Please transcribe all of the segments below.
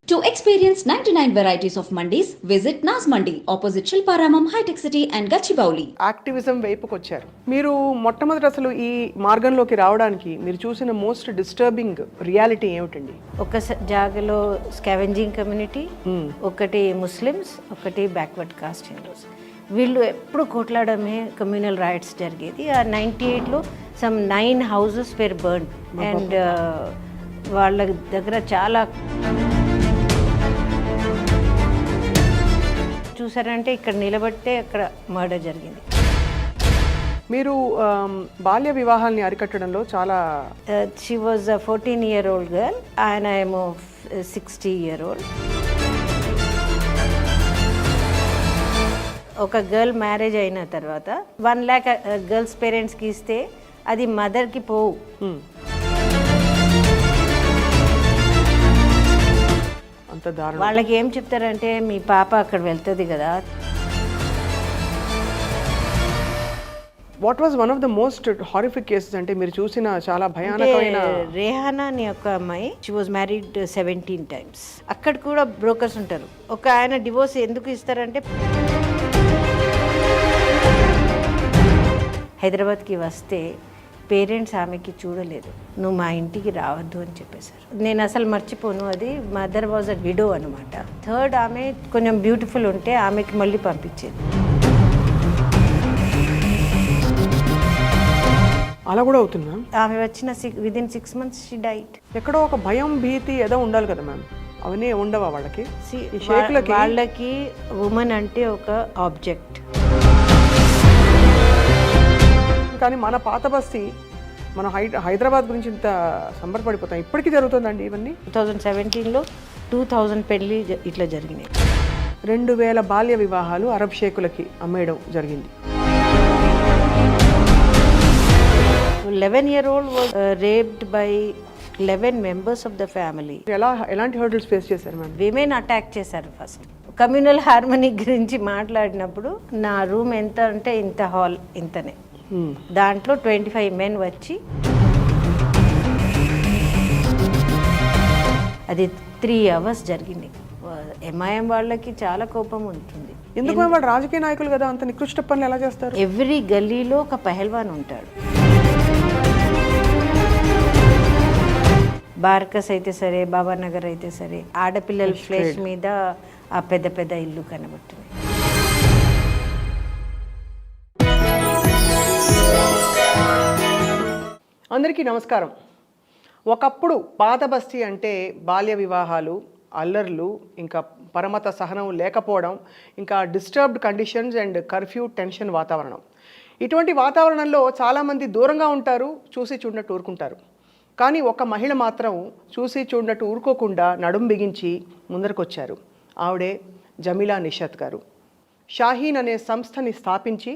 To experience 99 varieties of mandis, visit Nas Mandi, opposite Shilparamam, High-Tech City and Gachibowli. Activism వైపుకి వచ్చారు. మీరు మొట్టమొదటి అసలు ఈ మార్గంలోకి రావడానికి మీరు చూసిన మోస్ట్ డిస్టర్బింగ్ రియాలిటీ ఏమిటండి? ఒక జాగలో స్కావెంజింగ్ కమ్యూనిటీ, ఒకటి ముస్లిమ్స్, ఒకటి బ్యాక్వర్డ్ కాస్ట్ హిందూస్. వీళ్ళు ఎప్పుడు కొట్లాడమే కమ్యూనల్ రైట్స్ జరిగేది. ఆ 98లో some 9 houses were burn and వాళ్ళ దగ్గర చాలా చూసారంటే ఇక్కడ నిలబడితే అక్కడ మర్డర్ జరిగింది. మీరు బాల్య వివాహాల్ని అరికట్టడంలో చాలా షీ వాజ్ 14-year-old గర్ల్, ఆయన ఏమో 60-year-old. ఒక గర్ల్ మ్యారేజ్ అయిన తర్వాత 1 lakh గర్ల్స్ పేరెంట్స్కి ఇస్తే అది మదర్కి పోవు. అంత దారుణం. వాళ్ళకి ఏం చెప్తారంటే మీ పాప అక్కడ వెళ్తుంది కదా. What was one of the most horrific cases అంటే మీరు చూసిన చాలా భయానకమైన? రేహానా అని ఒక అమ్మాయి, షీ వాజ్ మ్యారీడ్ 17 times. అక్కడ కూడా బ్రోకర్స్ ఉంటారు. ఒక ఆయన డివోర్స్ ఎందుకు ఇస్తారంటే హైదరాబాద్కి వస్తే పేరెంట్స్ ఆమెకి చూడలేదు, నువ్వు మా ఇంటికి రావద్దు అని చెప్పేశారు. నేను అసలు మర్చిపోను అది. మదర్ వాజ్ అ విడో అనమాట. థర్డ్ ఆమె కొంచెం బ్యూటిఫుల్ ఉంటే ఆమెకి మళ్ళీ పంపించేది. అలా కూడా అవుతుందా? ఆమె వచ్చిన within 6 months షీ డైట్. ఎక్కడో ఒక భయం భీతి ఏదో ఉండాలి కదా మ్యామ్, అవన్నీ ఉండవా వాళ్ళకి? వాళ్ళకి ఉమెన్ అంటే ఒక ఆబ్జెక్ట్. కానీ మన పాత బస్తీ, మన హైదరాబాద్ గురించి ఇంత సంబరపడిపోతాం. ఇప్పటికీ జరుగుతుందండి ఇవన్నీ. 2017లో 2000 పెళ్ళి ఇట్లా జరిగినాయి. 2000 బాల్య వివాహాలు అరబ్ షేకులకి అమ్మేయడం జరిగింది. 11-year-old was raped by 11 members of the family. ఎలాంటి హర్డల్స్ ఫేస్ చేశారు మ్యామ్? విమెన్ అటాక్ చేశారు. ఫస్ట్ కమ్యూనల్ హార్మనీ గురించి మాట్లాడినప్పుడు నా రూమ్ ఎంత అంటే ఇంత, హాల్ ఇంతనే, దాంట్లో 25 men వచ్చి అది 3 hours జరిగింది. ఎంఐఎం వాళ్ళకి చాలా కోపం ఉంటుంది. ఎందుకు? వాళ్ళు రాజకీయ నాయకులు కదా, అంత నికృష్ట పనులు ఎలా చేస్తారు? ఎవ్రీ గల్లీలో ఒక పహల్వాన్ ఉంటాడు. బార్కస్ అయితే సరే, బాబానగర్ అయితే సరే, ఆడపిల్లల ఫ్లేష్ మీద ఆ పెద్ద పెద్ద ఇల్లు కనబడుతుంది. అందరికీ నమస్కారం. ఒకప్పుడు పాత బస్తీ అంటే బాల్య వివాహాలు, అల్లర్లు, ఇంకా పరమత సహనం లేకపోవడం, ఇంకా disturbed conditions and curfew tension వాతావరణం. ఇటువంటి వాతావరణంలో చాలామంది దూరంగా ఉంటారు, చూసి చూడనట్టు ఊరుకుంటారు. కానీ ఒక మహిళ మాత్రం చూసి చూడనట్టు ఊరుకోకుండా నడుం బిగించి ముందరకొచ్చారు. ఆవిడే జమీలా నిషాత్ గారు. షాహీన్ అనే సంస్థని స్థాపించి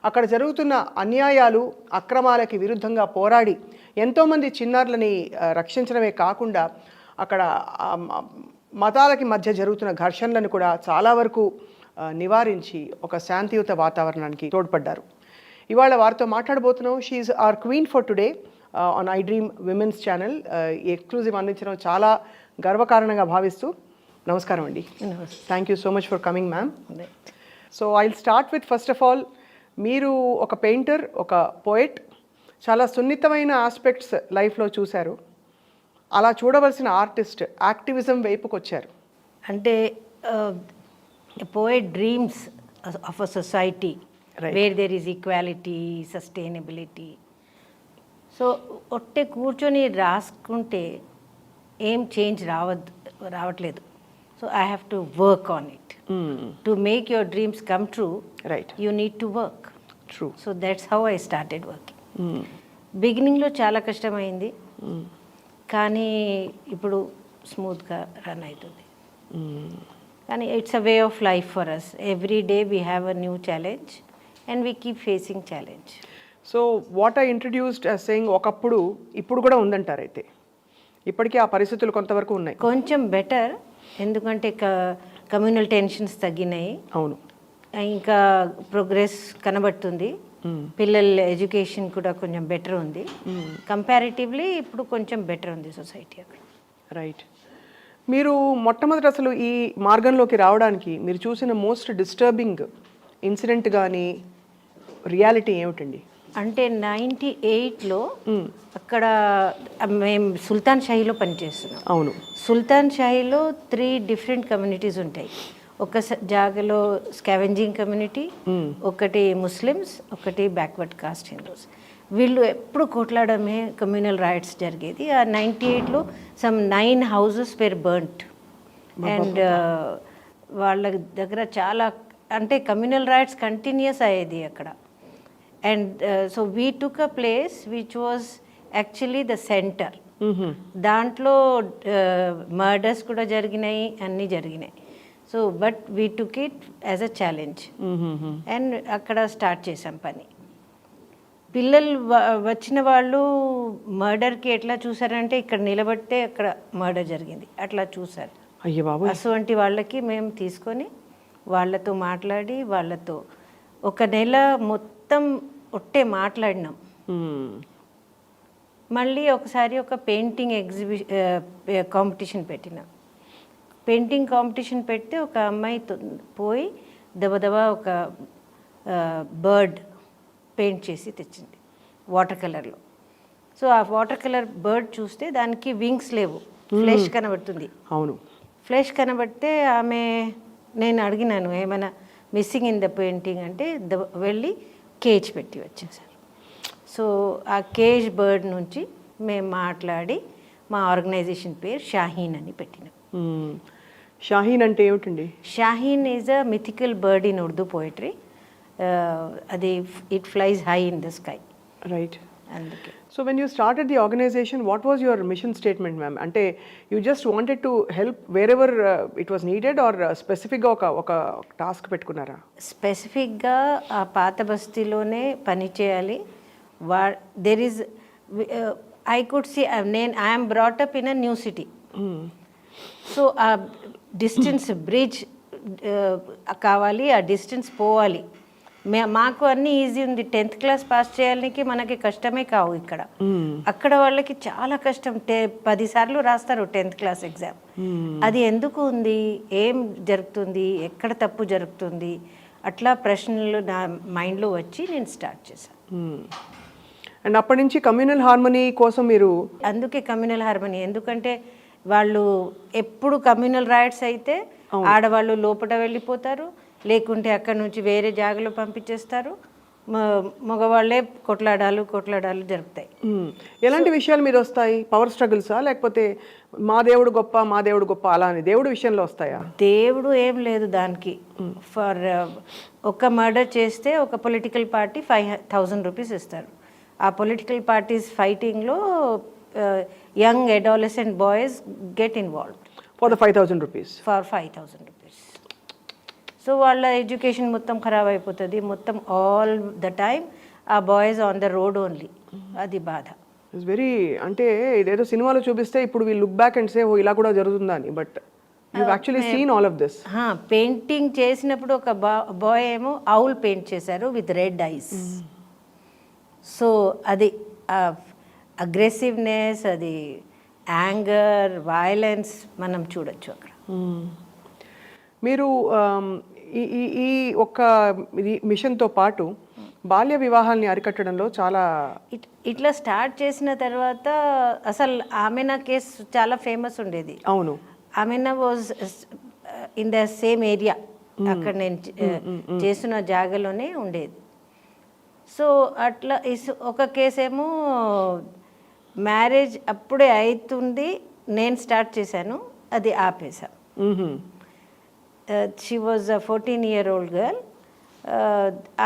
అక్కడ జరుగుతున్న అన్యాయాలు, అక్రమాలకి విరుద్ధంగా పోరాడి ఎంతోమంది చిన్నారులని రక్షించడమే కాకుండా అక్కడ మతాలకి మధ్య జరుగుతున్న ఘర్షణలను కూడా చాలా వరకు నివారించి ఒక శాంతియుత వాతావరణానికి తోడ్పడ్డారు. ఇవాళ వారితో మాట్లాడబోతున్నాం. She our queen for today on I dream women's channel. Exclusive అందించడం చాలా గర్వకారణంగా భావిస్తూ నమస్కారం అండి. Thank you so much for coming ma'am. So I will start with first of all, మీరు ఒక పెయింటర్, ఒక పోయెట్, చాలా సున్నితమైన ఆస్పెక్ట్స్ లైఫ్లో చూశారు. అలా చూడవలసిన ఆర్టిస్ట్ యాక్టివిజం వైపుకి వచ్చారు. అంటే poet dreams of a society where there is equality, sustainability. So ఒట్టే కూర్చొని రాసుకుంటే ఏం చేంజ్ రావట్లేదు. So I have to work on it. To make your dreams come true, right, you need to work. True. So that's how I started working. బిగినింగ్లో చాలా కష్టమైంది, కానీ ఇప్పుడు స్మూత్గా రన్ అవుతుంది. కానీ it's a way of life for us. Every day we have a new challenge and we keep facing challenge. So what I introduced as saying, ఒకప్పుడు ఇప్పుడు కూడా ఉందంటారు. అయితే ఇప్పటికీ ఆ పరిస్థితులు కొంతవరకు ఉన్నాయి. కొంచెం బెటర్, ఎందుకంటే కమ్యూనల్ టెన్షన్స్ తగ్గినాయి. అవును, ఇంకా ప్రోగ్రెస్ కనబడుతుంది. పిల్లల ఎడ్యుకేషన్ కూడా కొంచెం బెటర్ ఉంది. కంపారిటివ్లీ ఇప్పుడు కొంచెం బెటర్ ఉంది సొసైటీ అక్కడ. రైట్. మీరు మొట్టమొదటి అసలు ఈ మార్గంలోకి రావడానికి మీరు చూసిన మోస్ట్ డిస్టర్బింగ్ ఇన్సిడెంట్ కానీ రియాలిటీ ఏమిటండి? అంటే 98లో అక్కడ మేము సుల్తాన్ షాహీలో పనిచేస్తున్నాం. అవును. సుల్తాన్ షాహీలో 3 డిఫరెంట్ కమ్యూనిటీస్ ఉంటాయి. ఒక జాగాలో స్కావెంజింగ్ కమ్యూనిటీ, ఒకటి ముస్లిమ్స్, ఒకటి బ్యాక్వర్డ్ కాస్ట్ హిందూస్. వీళ్ళు ఎప్పుడు కొట్లాడమే, కమ్యూనల్ రైట్స్ జరిగేది. ఆ 98లో some 9 houses were burnt and వాళ్ళ దగ్గర చాలా అంటే కమ్యూనల్ రైట్స్ కంటిన్యూస్ అయ్యేది అక్కడ. And so we took a place which was actually the centre. దాంట్లో మర్డర్స్ కూడా జరిగినాయి, అన్నీ జరిగినాయి. So but we took it as a challenge and అక్కడ స్టార్ట్ చేసాం పని. పిల్లలు వచ్చిన వాళ్ళు మర్డర్కి ఎట్లా చూసారంటే ఇక్కడ నిలబడితే అక్కడ మర్డర్ జరిగింది అట్లా చూసారు. అయ్యో బాబు. అటువంటి వాళ్ళకి మేము తీసుకొని వాళ్ళతో మాట్లాడి వాళ్ళతో 1 నెల మొత్తం ఒట్టే మాట్లాడినాం. మళ్ళీ ఒకసారి ఒక పెయింటింగ్ కాంపిటీషన్ పెట్టినాం. పెయింటింగ్ కాంపిటీషన్ పెడితే ఒక అమ్మాయి పోయి దబదబా ఒక బర్డ్ పెయింట్ చేసి తెచ్చింది వాటర్ కలర్లో. సో ఆ వాటర్ కలర్ బర్డ్ చూస్తే దానికి వింగ్స్ లేవు, ఫ్లెష్ కనబడుతుంది. అవును. ఫ్లెష్ కనబడితే నేను అడిగినాను ఏమైనా మిస్సింగ్ ఇన్ ద పెయింటింగ్ అంటే వెళ్ళి కేజ్ పెట్టి వచ్చేసారు. సో ఆ కేజ్ బర్డ్ నుంచి మేము మాట్లాడి మా ఆర్గనైజేషన్ పేరు షాహీన్ అని పెట్టినాం. షాహీన్ అంటే ఏమిటండి? Shaheen is a mythical bird in Urdu poetry. అది it flies high in the sky. Right. అందుకే. So when you started the organisation what was your mission statement ma'am? అంటే you just wanted to help wherever it was needed or స్పెసిఫిక్గా ఒక task పెట్టుకున్నారా? స్పెసిఫిక్గా ఆ పాత బస్తీలోనే పని చేయాలి. There is I could see I'm brought up in a new city. So ఆ డిస్టెన్స్ బ్రిడ్జ్ కావాలి, ఆ డిస్టెన్స్ పోవాలి. మాకు అన్నీ ఈజీ ఉంది. 10th క్లాస్ పాస్ చేయడానికి మనకి కష్టమే కావు ఇక్కడ. అక్కడ వాళ్ళకి చాలా కష్టం. 10 సార్లు రాస్తారు 10th క్లాస్ ఎగ్జామ్. అది ఎందుకు ఉంది, ఏం జరుగుతుంది, ఎక్కడ తప్పు జరుగుతుంది, అట్లా ప్రశ్నలు నా మైండ్లో వచ్చి నేను స్టార్ట్ చేశాను. అండ్ అప్పటి నుంచి కమ్యూనల్ హార్మనీ కోసం మీరు అందుకే కమ్యూనల్ హార్మనీ, ఎందుకంటే వాళ్ళు ఎప్పుడు కమ్యూనల్ రైట్స్ అయితే ఆడవాళ్ళు లోపల వెళ్ళిపోతారు, లేకుంటే అక్కడ నుంచి వేరే జాగాలో పంపించేస్తారు, మగవాళ్ళే కొట్లాడాలు జరుగుతాయి. ఎలాంటి విషయాలు మీద వస్తాయి? పవర్ స్ట్రగుల్సా, లేకపోతే మా దేవుడు గొప్ప అలా అని దేవుడు విషయంలో వస్తాయా? దేవుడు ఏం లేదు దానికి. ఫర్ ఒక మర్డర్ చేస్తే ఒక పొలిటికల్ పార్టీ 5,000 రూపీస్ ఇస్తారు. ఆ పొలిటికల్ పార్టీస్ ఫైటింగ్లో young adolescent boys get involved for the 5,000 rupees. For 5,000 rupees. So వాళ్ళ ఎడ్యుకేషన్ మొత్తం ఖరాబ్ అయిపోతుంది. మొత్తం ఆల్ ద టైమ్ ఆ boys on the road only. అది బాధ. ఇట్స్ వెరీ, అంటే ఇదేదో సినిమాలో చూపిస్తే ఇప్పుడు we look back and say oh ఇలా కూడా జరుగుతుందా అని, but you actually seen all of this. Painting చేసినప్పుడు ఒక బాయ్ ఏమో ఆవుల్ పెయింట్ చేశారు విత్ రెడ్ ఐస్. సో అది అగ్రెసివ్నెస్, అది యాంగర్, వైలెన్స్ మనం చూడొచ్చు అక్కడ. మీరు ఈ ఒక్క మిషన్తో పాటు బాల్య వివాహాల్ని అరికట్టడంలో చాలా ఇట్లా స్టార్ట్ చేసిన తర్వాత అసలు ఆమెనా కేసు చాలా ఫేమస్ ఉండేది. అవును. ఆమెనా was in the same area, అక్కడ నేను చేసిన జాగాలోనే ఉండేది. సో అట్లా ఒక కేసేమో మ్యారేజ్ అప్పుడే అవుతుంది, నేను స్టార్ట్ చేశాను, అది ఆపేశాను. She was a 14-year-old girl,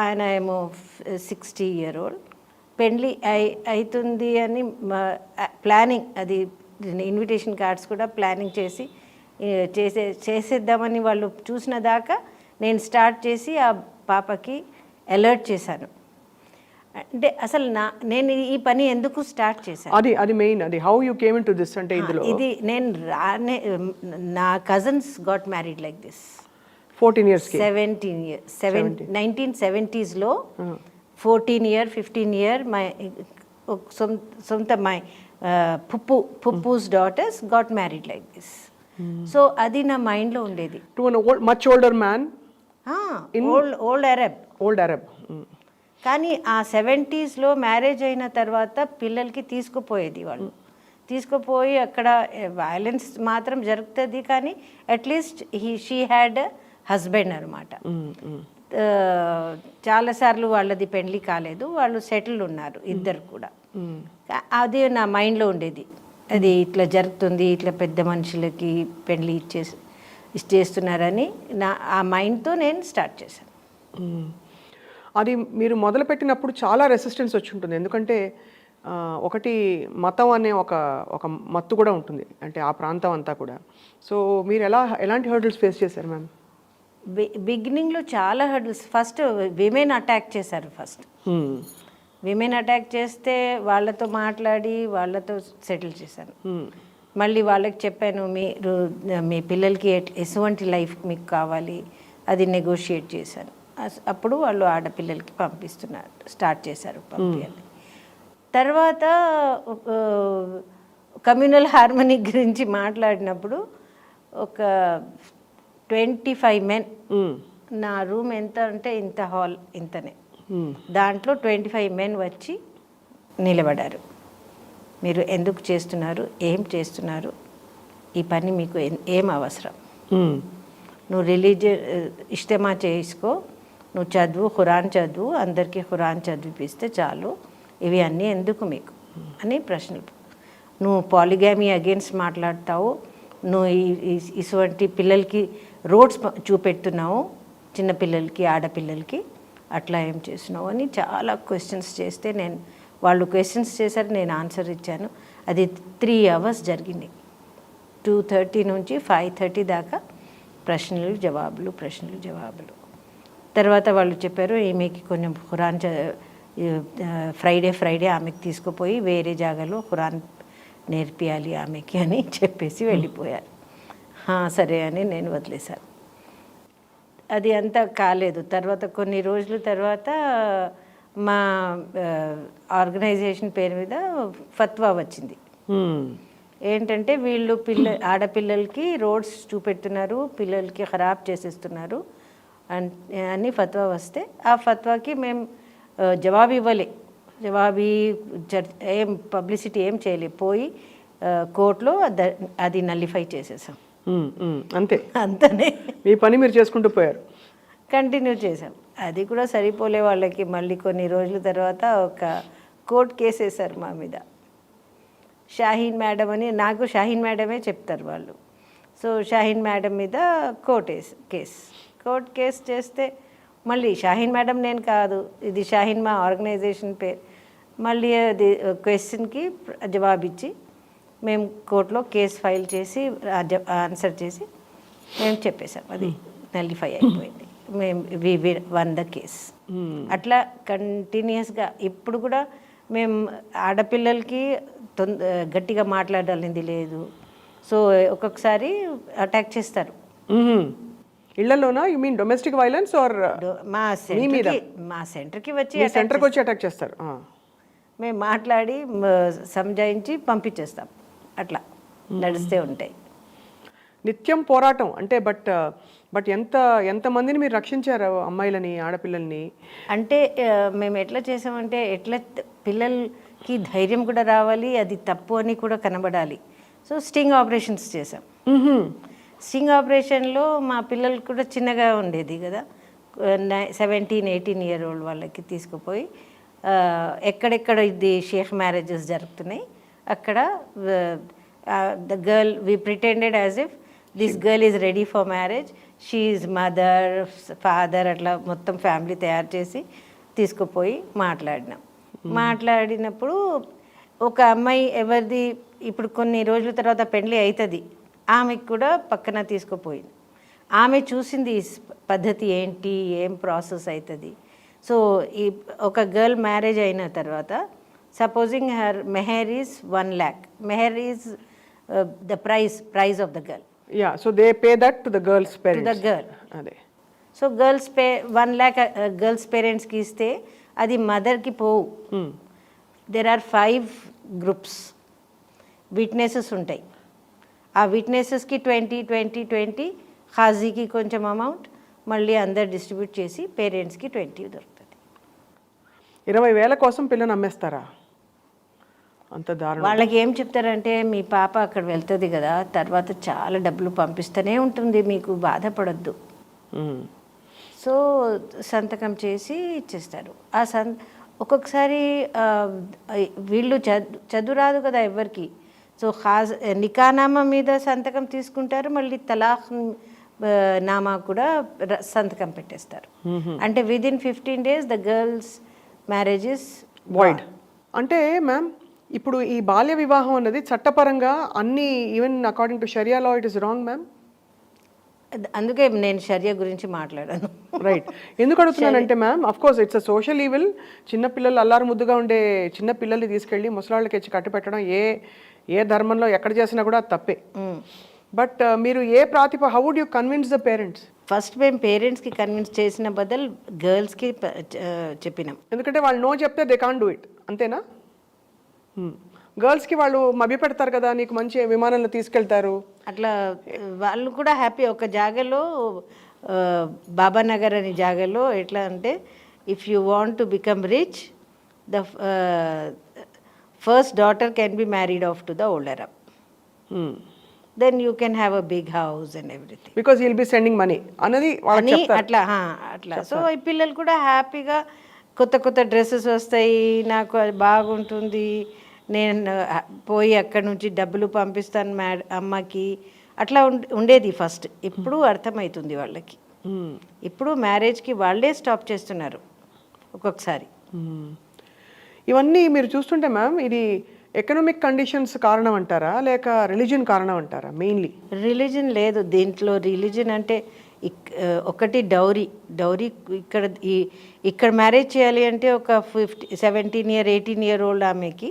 ఆయన ఏమో 60-year-old. పెళ్ళి అవుతుంది అని ప్లానింగ్, అది ఇన్విటేషన్ కార్డ్స్ కూడా ప్లానింగ్ చేసేద్దామని వాళ్ళు చూసిన దాకా నేను స్టార్ట్ చేసి ఆ పాపకి అలర్ట్ చేశాను. అంటే అసలు నేను ఈ పని ఎందుకు స్టార్ట్ చేశాను, అది మెయిన్, అది how you came into this. అంటే ఇందులో ఇది నేను నా cousins got married like this 14 years 1970s లో 14 year 15 year మై సొంత మై పుప్పుస్ daughters got married like this. So అది నా మైండ్లో ఉండేది. To an much older man, old Arab. Old Arab. కానీ ఆ 70sలో మ్యారేజ్ అయిన తర్వాత పిల్లలకి తీసుకుపోయేది వాళ్ళు. తీసుకుపోయి అక్కడ వైలెన్స్ మాత్రం జరుగుతుంది, కానీ అట్లీస్ట్ షీ హ్యాడ్ హస్బెండ్ అనమాట. చాలాసార్లు వాళ్ళది పెళ్లి కాలేదు, వాళ్ళు సెటిల్ ఉన్నారు ఇద్దరు కూడా. అది నా మైండ్లో ఉండేది, అది ఇట్లా జరుగుతుంది, ఇట్లా పెద్ద మనుషులకి పెళ్లి ఇచ్చేస్తున్నారని ఆ మైండ్తో నేను స్టార్ట్ చేశాను. అది మీరు మొదలుపెట్టినప్పుడు చాలా రెసిస్టెన్స్ వచ్చి ఉంటుంది, ఎందుకంటే ఒకటి మతం అనే ఒక మత్తు కూడా ఉంటుంది, అంటే ఆ ప్రాంతం అంతా కూడా. సో మీరు ఎలాంటి హర్డిల్స్ ఫేస్ చేశారు మ్యామ్? బిగినింగ్లో చాలా హర్డిల్స్. ఫస్ట్ విమెన్ అటాక్ చేశారు. విమెన్ అటాక్ చేస్తే వాళ్ళతో మాట్లాడి వాళ్ళతో సెటిల్ చేశాను. మళ్ళీ వాళ్ళకి చెప్పాను, మీరు మీ పిల్లలకి ఎటువంటి లైఫ్ మీకు కావాలి అది నెగోషియేట్ చేశాను. అప్పుడు వాళ్ళు ఆడపిల్లలకి స్టార్ట్ చేశారు పంపించాలి. తర్వాత కమ్యూనల్ హార్మనీ గురించి మాట్లాడినప్పుడు ఒక 25 men, నా రూమ్ ఎంత అంటే ఇంత హాల్ ఇంతనే, దాంట్లో 25 men వచ్చి నిలబడారు. మీరు ఎందుకు చేస్తున్నారు, ఏం చేస్తున్నారు, ఈ పని మీకు ఏం అవసరం, నువ్వు రిలీజియన్ ఇష్టమా చేసుకో, నువ్వు చదువు, ఖురాన్ చదువు, అందరికీ ఖురాన్ చదివిపిస్తే చాలు, ఇవి అన్నీ ఎందుకు మీకు అని ప్రశ్నలు. నువ్వు పాలిగామీ అగేన్స్ట్ మాట్లాడతావు, నువ్వు ఇటువంటి పిల్లలకి రోడ్స్ చూపెడుతున్నావు, చిన్నపిల్లలకి ఆడపిల్లలకి, అట్లా ఏం చేస్తున్నావు అని చాలా క్వశ్చన్స్ చేస్తే వాళ్ళు క్వశ్చన్స్ చేశారు, నేను ఆన్సర్ ఇచ్చాను. అది 3 hours జరిగింది. 2:30 నుంచి 5:30 దాకా ప్రశ్నలు జవాబులు. తర్వాత వాళ్ళు చెప్పారు, ఈమెకి కొంచెం ఖురాన్ ఫ్రైడే ఆమెకి తీసుకుపోయి వేరే జాగాలో ఖురాన్ నేర్పియాలి ఆమెకి అని చెప్పేసి వెళ్ళిపోయారు. సరే అని నేను వదిలేశాను. అది అంతా కాలేదు. తర్వాత కొన్ని రోజుల తర్వాత మా ఆర్గనైజేషన్ పేరు మీద ఫత్వా వచ్చింది. ఏంటంటే వీళ్ళు ఆడపిల్లలకి రోడ్స్ చూపెడుతున్నారు, పిల్లలకి ఖరాబ్ చేసేస్తున్నారు అని ఫత్వా వస్తే, ఆ ఫత్వాకి మేము జవాబు ఇవ్వలే, ఏం పబ్లిసిటీ ఏం చేయలే, పోయి కోర్టులో అది నల్లిఫై చేసేసాం. అంతనే మీ పని మీరు చేసుకుంటూ పోయారు, కంటిన్యూ చేసాం. అది కూడా సరిపోలే వాళ్ళకి. మళ్ళీ కొన్ని రోజుల తర్వాత ఒక కోర్టు కేసు వేశారు మా మీద. షాహీన్ మేడం అని, నాకు షాహీన్ మేడమే చెప్తారు వాళ్ళు. సో షాహీన్ మేడం మీద కోర్టు కేసు చేస్తే, మళ్ళీ షాహీన్ మేడం నేను కాదు, ఇది షాహీన్ మా ఆర్గనైజేషన్ పేరు. మళ్ళీ అది క్వశ్చన్కి జవాబిచ్చి మేము కోర్టులో కేసు ఫైల్ చేసి ఆన్సర్ చేసి మేము చెప్పేసాం, అది నల్లిఫై అయిపోయింది. V one the case. అట్లా కంటిన్యూస్గా ఇప్పుడు కూడా మేము ఆడపిల్లలకి గట్టిగా మాట్లాడాలింది లేదు. సో ఒక్కొక్కసారి అటాక్ చేస్తారు. ఇళ్లలోనా? You mean domestic violence or? మా సెంటర్కి వచ్చి అటాక్ చేస్తారు. మేము మాట్లాడి సంజాయించి పంపించేస్తాం. అట్లా నడుస్తూ ఉంటాయి. నిత్యం పోరాటం అంటే. బట్ ఎంతమందిని మీరు రక్షించారు, అమ్మాయిలని, ఆడపిల్లల్ని? అంటే మేము ఎట్లా చేసామంటే, ఎట్లా పిల్లలకి ధైర్యం కూడా రావాలి, అది తప్పు అని కూడా కనబడాలి. సో స్టింగ్ ఆపరేషన్స్ చేసాం. స్టింగ్ ఆపరేషన్లో మా పిల్లలు కూడా చిన్నగా ఉండేది కదా, 17-18 year old వాళ్ళకి తీసుకుపోయి ఎక్కడెక్కడ ఇది షేక్ మ్యారేజెస్ జరుగుతున్నాయి అక్కడ the girl we pretended as if this girl is ready for marriage, she is mother, father, అట్లా మొత్తం ఫ్యామిలీ తయారు చేసి తీసుకుపోయి మాట్లాడినప్పుడు ఒక అమ్మాయి ఎవరిది ఇప్పుడు కొన్ని రోజుల తర్వాత పెళ్ళి అవుతుంది, ఆమెకు కూడా పక్కన తీసుకుపోయింది. ఆమె చూసింది ఈ పద్ధతి ఏంటి, ఏం ప్రాసెస్ అవుతుంది. సో ఈ ఒక గర్ల్ మ్యారేజ్ అయిన తర్వాత సపోజింగ్ హర్ మెహర్ ఈజ్ 1 lakh, మెహర్ is the prize of the girl. Yeah, so they pay that to the girl's parents. To the girl. Ade. So girls pay 1 lakh girls parents ki iste adi mother ki povu. There are 5 groups, witnesses untai. ఆ విట్నెసెస్కి 20 హాజీకి కొంచెం amount, మళ్ళీ అందరు distribute చేసి పేరెంట్స్కి 20 దొరుకుతుంది. 20,000 కోసం పిల్లని అమ్మేస్తారా? అంత దారుణం. వాళ్ళకి ఏం చెప్తారంటే, మీ పాప అక్కడ వెళ్తుంది కదా, తర్వాత చాలా డబ్బులు పంపిస్తూనే ఉంటుంది, మీకు బాధపడొద్దు. సో సంతకం చేసి ఇచ్చేస్తారు. ఒక్కొక్కసారి వీళ్ళు చదువు రాదు కదా ఎవరికి, సో నికానామా మీద సంతకం తీసుకుంటారు, మళ్ళీ తలాఖ్ నామా కూడా సంతకం పెట్టేస్తారు. అంటే within 15 days the girls marriages void. అంటే మ్యామ్ ఇప్పుడు ఈ బాల్య వివాహం అన్నది చట్టపరంగా అన్ని, even according to sharia law it is wrong ma'am. అందుకే నేను షరియా గురించి మాట్లాడాను. రైట్. ఎందుకు అడుగుతున్నానంటే ma'am, of course it's a social evil. చిన్నపిల్లలు అల్లారు ముద్దుగా ఉండే చిన్న పిల్లల్ని తీసుకెళ్ళి ముసలాళ్ళకి ఇచ్చి కట్టి పెట్టడం ఏ ధర్మంలో ఎక్కడ చేసినా కూడా అది తప్పే. బట్ మీరు how would you convince the parents? First మేము పేరెంట్స్కి కన్విన్స్ చేసిన బదులు గర్ల్స్కి చెప్పినాం. ఎందుకంటే వాళ్ళు నో చెప్తే దే కాంట్ డూ ఇట్, అంతేనా? గర్ల్స్కి వాళ్ళు మభ్య పెడతారు కదా, నీకు మంచి విమానంలో తీసుకెళ్తారు, అట్లా వాళ్ళు కూడా హ్యాపీ. ఒక జాగాలో బాబానగర్ అనే జాగాలో ఎట్లా అంటే, if you want to become rich, the first daughter can be married off to the older up, then you can have a big house and everything, because he'll be sending money అన్నది అని అట్లా. So ఈ పిల్లలు కూడా హ్యాపీగా కొత్త dresses వస్తాయి, నాకు అది బాగుంటుంది, నేను పోయి అక్కడ నుంచి డబ్బులు పంపిస్తాను అమ్మకి, అట్లా ఉండేది ఫస్ట్. ఇప్పుడు అర్థమవుతుంది వాళ్ళకి. ఇప్పుడు మ్యారేజ్కి వాళ్ళే స్టాప్ చేస్తున్నారు ఒక్కొక్కసారి. ఇవన్నీ మీరు చూస్తుంటే మ్యామ్, ఇది ఎకనామిక్ కండిషన్స్ కారణం అంటారా, లేక రిలీజన్ కారణం అంటారా? మెయిన్లీ రిలీజన్ లేదు దీంట్లో. రిలీజన్ అంటే ఒకటి డౌరీ ఇక్కడ మ్యారేజ్ చేయాలి అంటే ఒక 17 year 18 year old ఆమెకి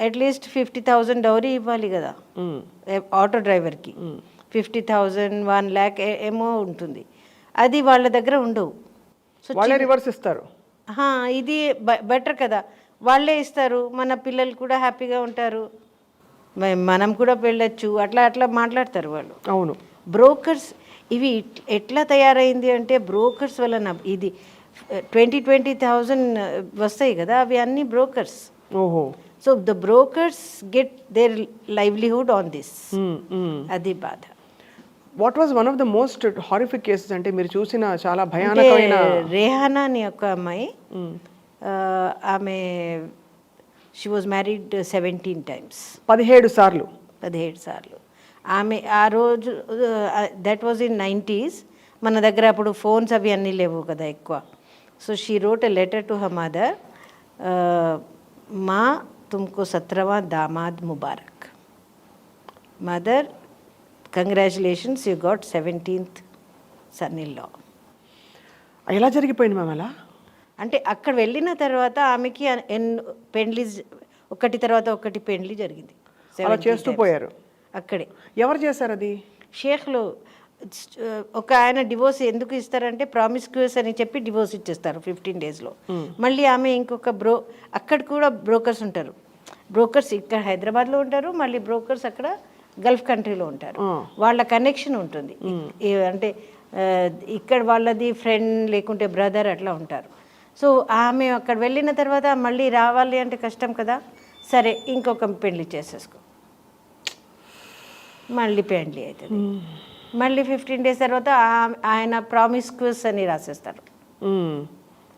అట్లీస్ట్ 50,000 డౌరీ ఇవ్వాలి కదా. ఆటో డ్రైవర్కి 50,000 1 lakh ఏమో ఉంటుంది. అది వాళ్ళ దగ్గర ఉండవు. సో వాళ్ళే రివర్స్ ఇస్తారు. ఇది బెటర్ కదా, వాళ్ళే ఇస్తారు, మన పిల్లలు కూడా హ్యాపీగా ఉంటారు, మనం కూడా వెళ్ళొచ్చు, అట్లా మాట్లాడతారు వాళ్ళు. అవును. బ్రోకర్స్ ఇవి ఎట్లా తయారైంది అంటే, బ్రోకర్స్ వలన ఇది 20,000 వస్తాయి కదా, అవి అన్ని బ్రోకర్స్. ఓహో. So the brokers get there livelihood on this. అది బాధ. What was one of the most horrific cases అంటే మీరు చూసిన చాలా భయానకమైన? రేహానా అని ఒక అమ్మాయి, ఆమె షీ వాజ్ మ్యారీడ్ 17 times. 17 సార్లు. ఆమె ఆ రోజు, దట్ వాజ్ ఇన్ 90s. మన దగ్గర అప్పుడు ఫోన్స్ అవి అన్నీ లేవు కదా ఎక్కువ. So she wrote a letter to her mother, మా తుమ్కో 17వాं దామాద్ ముబారక్. Mother, congratulations, you got 17th son in law. ఎలా జరిగిపోయింది మ్యామ్ అలా? అంటే అక్కడ వెళ్ళిన తర్వాత ఆమెకి పెండ్లి ఒకటి తర్వాత ఒకటి పెండ్లి జరిగింది. అలా చేస్తూ పోయారు అక్కడే. ఎవరు చేశారు అది? షేఖ్లు. ఒక ఆయన డివోర్స్ ఎందుకు ఇస్తారంటే, ప్రామిస్క్యూస్ అని చెప్పి డివోర్స్ ఇచ్చేస్తారు 15 daysలో. మళ్ళీ ఆమె ఇంకొక అక్కడ కూడా బ్రోకర్స్ ఉంటారు. బ్రోకర్స్ ఇక్కడ హైదరాబాద్లో ఉంటారు, మళ్ళీ బ్రోకర్స్ అక్కడ గల్ఫ్ కంట్రీలో ఉంటారు. వాళ్ళ కనెక్షన్ ఉంటుంది. అంటే ఇక్కడ వాళ్ళది ఫ్రెండ్ లేకుంటే బ్రదర్ అట్లా ఉంటారు. సో ఆమె అక్కడ వెళ్ళిన తర్వాత మళ్ళీ రావాలి అంటే కష్టం కదా, సరే ఇంకొక పెళ్లి చేసేసుకో, మళ్ళీ పెళ్లి అవుతుంది. మళ్ళీ 15 days తర్వాత ఆయన ప్రామిస్క్యూస్ అని రాసేస్తారు.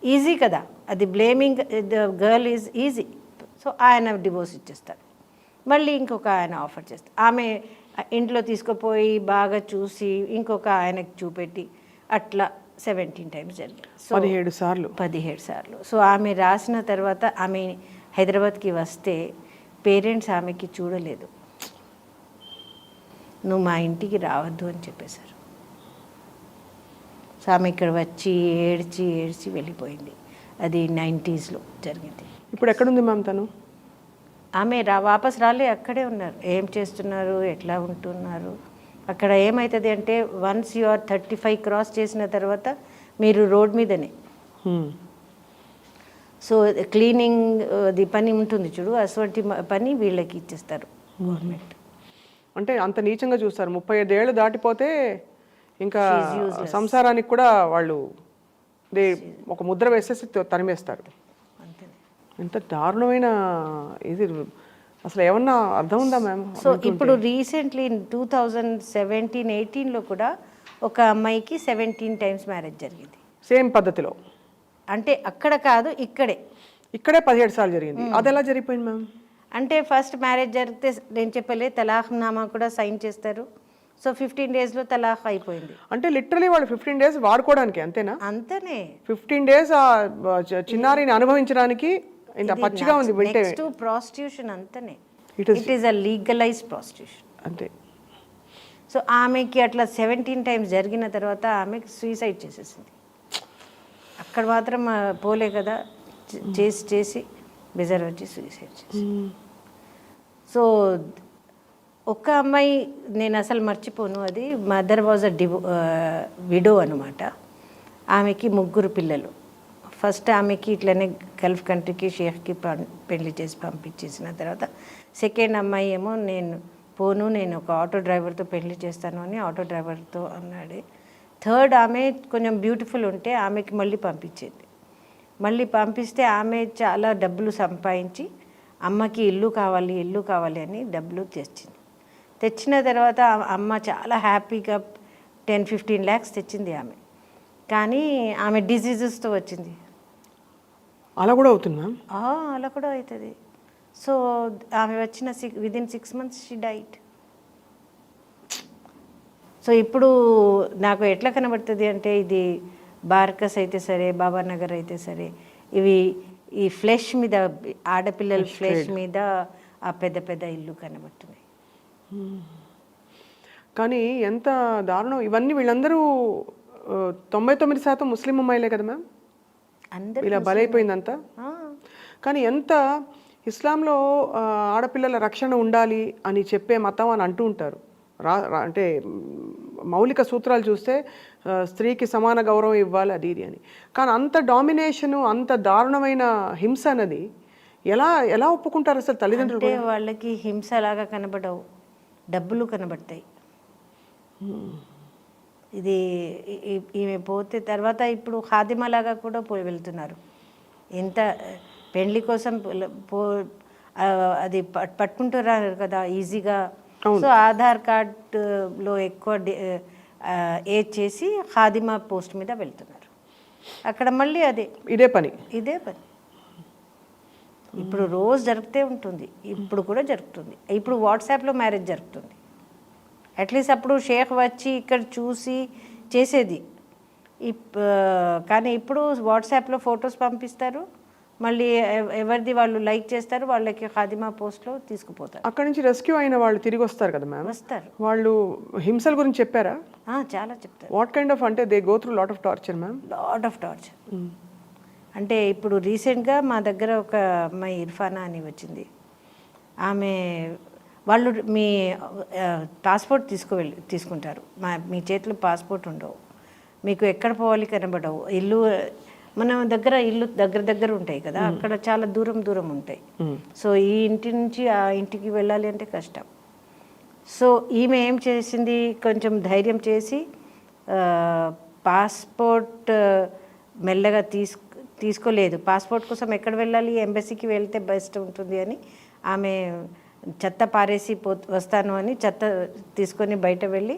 ఈజీ కదా అది, blaming the girl is easy. So ఆయన డివోర్స్ ఇచ్చేస్తారు, మళ్ళీ ఇంకొక ఆయన ఆఫర్ చేస్తారు. ఆమె ఇంట్లో తీసుకుపోయి బాగా చూసి ఇంకొక ఆయనకు చూపెట్టి అట్లా 17 times జరిగింది. సో 17 సార్లు. సో ఆమె రాసిన తర్వాత ఆమె హైదరాబాద్కి వస్తే పేరెంట్స్ ఆమెకి చూడలేదు, నువ్వు మా ఇంటికి రావద్దు అని చెప్పేశారు. సో ఆమె ఇక్కడ వచ్చి ఏడ్చి వెళ్ళిపోయింది. అది 90sలో జరిగింది. ఇప్పుడు ఎక్కడుంది మ్యామ్ తను? ఆమె వాపస్ రాలే, అక్కడే ఉన్నారు. ఏం చేస్తున్నారు, ఎట్లా ఉంటున్నారు? అక్కడ ఏమవుతుంది అంటే, వన్స్ యు ఆర్ 35 క్రాస్ చేసిన తర్వాత మీరు రోడ్ మీదనే. సో క్లీనింగ్ అది పని ఉంటుంది చూడు, అటువంటి పని వీళ్ళకి ఇచ్చేస్తారు గవర్నమెంట్. అంటే అంత నీచంగా చూస్తారు. 35 ఏళ్ళు దాటిపోతే ఇంకా సంసారానికి కూడా వాళ్ళు ఒక ముద్ర వేసేసి తరిమేస్తారు. ఎంత దారుణమైన ఇది. అసలు ఏమన్నా అర్థం ఉందా మ్యామ్? సో ఇప్పుడు రీసెంట్లీ 2017-18లో కూడా ఒక అమ్మాయికి 17 టైమ్స్ మ్యారేజ్ జరిగింది సేమ్ పద్ధతిలో. అంటే అక్కడ కాదు, ఇక్కడే 17 సార్లు జరిగింది. అది ఎలా జరిగిపోయింది మ్యామ్? అంటే ఫస్ట్ మ్యారేజ్ జరిగితే నేను చెప్పలే తలాఖ్ నామా కూడా సైన్ చేస్తారు. సో 15 డేస్లో తలాఖ్ అయిపోయింది. అంటే లిటరలీ వాళ్ళు 15 డేస్ వాడుకోవడానికి అంతేనా? అంతనే 15 డేస్ ఆ చిన్నారిని అనుభవించడానికి ఇంత పచ్చిగా ఉంది వింటే. నెక్స్ట్ ప్రాస్టిట్యూషన్ అంతనే. It is a legalised prostitution అంతే. సో ఆమెకి అట్లా 17 టైమ్స్ జరిగిన తర్వాత ఆమెకి సూసైడ్ చేసేసింది. అక్కడ మాత్రం పోలే కదా, చేసి బెజర్ వచ్చి సూసైడ్ చేసి. సో ఒక అమ్మాయి నేను అసలు మర్చిపోను, అది మదర్ వాజ్ అ విడో అనమాట. ఆమెకి 3 పిల్లలు. ఫస్ట్ ఆమెకి ఇట్లనే గల్ఫ్ కంట్రీకి షేఖ్కి పెళ్లి చేసి పంపించేసిన తర్వాత సెకండ్ అమ్మాయి ఏమో నేను పోను, నేను ఒక ఆటో డ్రైవర్తో పెళ్లి చేస్తాను అని ఆటో డ్రైవర్తో అన్నాడు. థర్డ్ ఆమె కొంచెం బ్యూటిఫుల్ ఉంటే ఆమెకి మళ్ళీ పంపించేది. మళ్ళీ పంపిస్తే ఆమె చాలా డబ్బులు సంపాదించి అమ్మకి ఇల్లు కావాలి అని డబ్బులు తెచ్చిన తర్వాత అమ్మ చాలా హ్యాపీగా 10-15 lakhs తెచ్చింది ఆమె. కానీ ఆమె డిసీజెస్తో వచ్చింది. అలా కూడా అవుతుంది మ్యామ్? అలా కూడా అవుతుంది. సో ఆమె వచ్చిన within 6 months she diet. So ఇప్పుడు నాకు ఎట్లా కనబడుతుంది అంటే ఇది బార్కస్ అయితే సరే, బాబానగర్ అయితే సరే, ఇవి ఈ ఫ్లెష్ మీద ఆడపిల్లల ఫ్లెష్ మీద ఆ పెద్ద ఇల్లు కనబడుతున్నాయి. కానీ ఎంత దారుణం ఇవన్నీ. వీళ్ళందరూ 99% ముస్లిం అమ్మాయిలే కదా మ్యామ్? అందరూ ఇలా బలైపోయిందంతా. కానీ ఎంత ఇస్లాంలో ఆడపిల్లల రక్షణ ఉండాలి అని చెప్పే మతం అని అంటూ ఉంటారు. అంటే మౌలిక సూత్రాలు చూస్తే స్త్రీకి సమాన గౌరవం ఇవ్వాలి అది ఇది అని. కానీ అంత డామినేషను, అంత దారుణమైన హింస అన్నది ఎలా ఒప్పుకుంటారు అసలు తల్లిదండ్రులు? అంటే వాళ్ళకి హింస లాగా కనబడవు, డబ్బులు కనబడతాయి. ఇది ఈమె పోతే తర్వాత ఇప్పుడు ఖాదిమాలాగా కూడా వెళ్తున్నారు. ఎంత పెళ్లి కోసం అది పట్టుకుంటున్నారు కదా ఈజీగా. సో ఆధార్ కార్డులో ఎక్కువ ఏజ్ చేసి ఖాదిమా పోస్ట్ మీద వెళ్తున్నారు. అక్కడ మళ్ళీ ఇదే పని. ఇప్పుడు రోజు జరుగుతూ ఉంటుంది, ఇప్పుడు కూడా జరుగుతుంది. ఇప్పుడు వాట్సాప్లో మ్యారేజ్ జరుగుతుంది. అట్లీస్ట్ అప్పుడు షేక్ వచ్చి ఇక్కడ చూసి చేసేది. కానీ ఇప్పుడు వాట్సాప్లో ఫొటోస్ పంపిస్తారు, మళ్ళీ ఎవరిది వాళ్ళు లైక్ చేస్తారు, వాళ్ళకి ఖాదిమా పోస్ట్లో తీసుకుపోతారు. అక్కడ నుంచి రెస్క్యూ అయిన వాళ్ళు తిరిగి వస్తారు కదా మ్యామ్? వస్తారు. వాళ్ళు హింసల గురించి చెప్పారా? చాలా చెప్తారు. What kind of? అంటే they go through lot of torture ma'am? Lot of torture. అంటే ఇప్పుడు రీసెంట్గా మా దగ్గర ఒక అమ్మాయి ఇర్ఫానా అని వచ్చింది. ఆమె వాళ్ళు మీ పాస్పోర్ట్ తీసుకుంటారు, మీ చేతిలో పాస్పోర్ట్ ఉండవు, మీకు ఎక్కడ పోవాలి కనబడవు, ఇల్లు మన దగ్గర ఇల్లు దగ్గర ఉంటాయి కదా, అక్కడ చాలా దూరం ఉంటాయి. సో ఈ ఇంటి నుంచి ఆ ఇంటికి వెళ్ళాలి అంటే కష్టం. సో ఈమె ఏం చేసింది, కొంచెం ధైర్యం చేసి పాస్పోర్ట్ మెల్లగా తీసుకోలేదు. పాస్పోర్ట్ కోసం ఎక్కడ వెళ్ళాలి, ఎంబసీకి వెళ్తే బెస్ట్ ఉంటుంది అని ఆమె చెత్త పారేసి వస్తాను అని చెత్త తీసుకొని బయట వెళ్ళి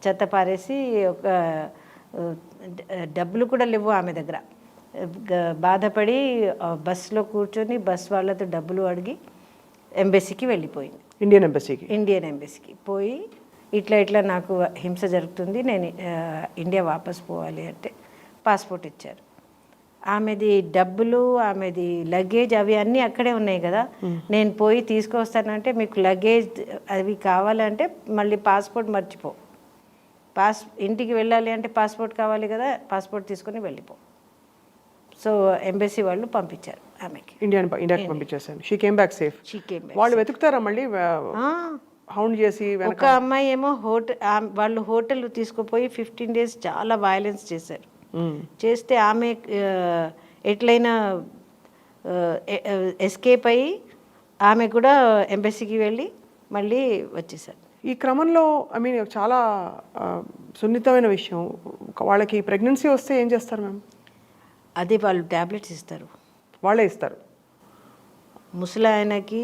చెత్త పారేసి ఒక డబ్బులు కూడా లేవు ఆమె దగ్గర. బాధపడి బస్సులో కూర్చొని బస్ వాళ్ళతో డబ్బులు అడిగి ఎంబసీకి వెళ్ళిపోయింది. ఇండియన్ ఎంబసీకి పోయి ఇట్లా నాకు హింస జరుగుతుంది, నేను ఇండియా వాపస్ పోవాలి అంటే పాస్పోర్ట్ ఇచ్చారు. ఆమెది డబ్బులు, ఆమెది లగేజ్ అవి అన్నీ అక్కడే ఉన్నాయి కదా, నేను పోయి తీసుకొస్తానంటే మీకు లగేజ్ అవి కావాలంటే మళ్ళీ పాస్పోర్ట్ మర్చిపో, ఇంటికి వెళ్ళాలి అంటే పాస్పోర్ట్ కావాలి కదా, పాస్పోర్ట్ తీసుకొని వెళ్ళిపో. సో ఎంబసీ వాళ్ళు పంపించారు ఆమెకి, ఇండియాకి పంపించేసాను. She came back safe. వాళ్ళు వెతుకుతారా మళ్ళీ హౌండ్ చేసి? ఒక అమ్మాయి ఏమో వాళ్ళు హోటల్ తీసుకుపోయి 15 days చాలా వైలెన్స్ చేశారు. చేస్తే ఆమె ఎట్లయినా ఎస్కేప్ అయ్యి ఆమె కూడా ఎంబసీకి వెళ్ళి మళ్ళీ వచ్చేసారు. ఈ క్రమంలో ఐ మీన్ చాలా సున్నితమైన విషయం, వాళ్ళకి ప్రెగ్నెన్సీ వస్తే ఏం చేస్తారు మ్యామ్? అదే వాళ్ళు ట్యాబ్లెట్స్ ఇస్తారు. వాళ్ళే ఇస్తారు. ముసలాయనకి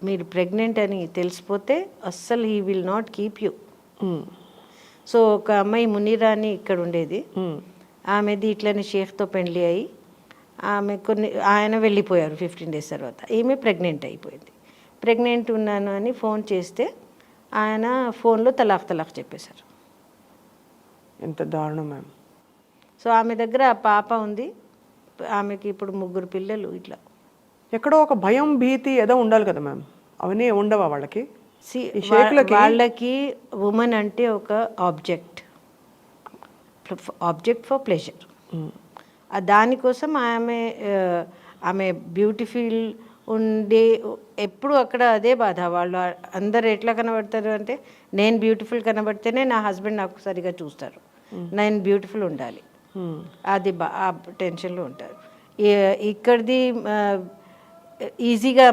మీరు ప్రెగ్నెంట్ అని తెలిసిపోతే అస్సలు he will not keep you. So ఒక అమ్మాయి మునీరా అని ఇక్కడ ఉండేది, ఆమెది ఇట్లనే షేఖ్తో పెళ్లి అయ్యి ఆమె ఆయన వెళ్ళిపోయారు 15 days తర్వాత. ఈమె ప్రెగ్నెంట్ అయిపోయింది. ప్రెగ్నెంట్ ఉన్నాను అని ఫోన్ చేస్తే ఆయన ఫోన్లో తలాక్ చెప్పేశారు. ఎంత దారుణం మ్యామ్. సో ఆమె దగ్గర ఆ పాప ఉంది, ఆమెకి ఇప్పుడు 3 పిల్లలు. ఇట్లా ఎక్కడో ఒక భయం భీతి ఏదో ఉండాలి కదా మ్యామ్, అవన్నీ ఉండవా వాళ్ళకి? వాళ్ళకి ఉమెన్ అంటే ఒక ఆబ్జెక్ట్ ఫర్ ప్లెజర్. దానికోసం ఆమె బ్యూటిఫుల్ ఉండే ఎప్పుడు అక్కడ అదే బాధ. వాళ్ళు అందరు ఎట్లా కనబడతారు అంటే, నేను బ్యూటిఫుల్ కనబడితేనే నా హస్బెండ్ నాకు సరిగా చూస్తారు, నేను బ్యూటిఫుల్ ఉండాలి, అది ఆ టెన్షన్లో ఉంటారు. ఇక్కడిది ఈజీగా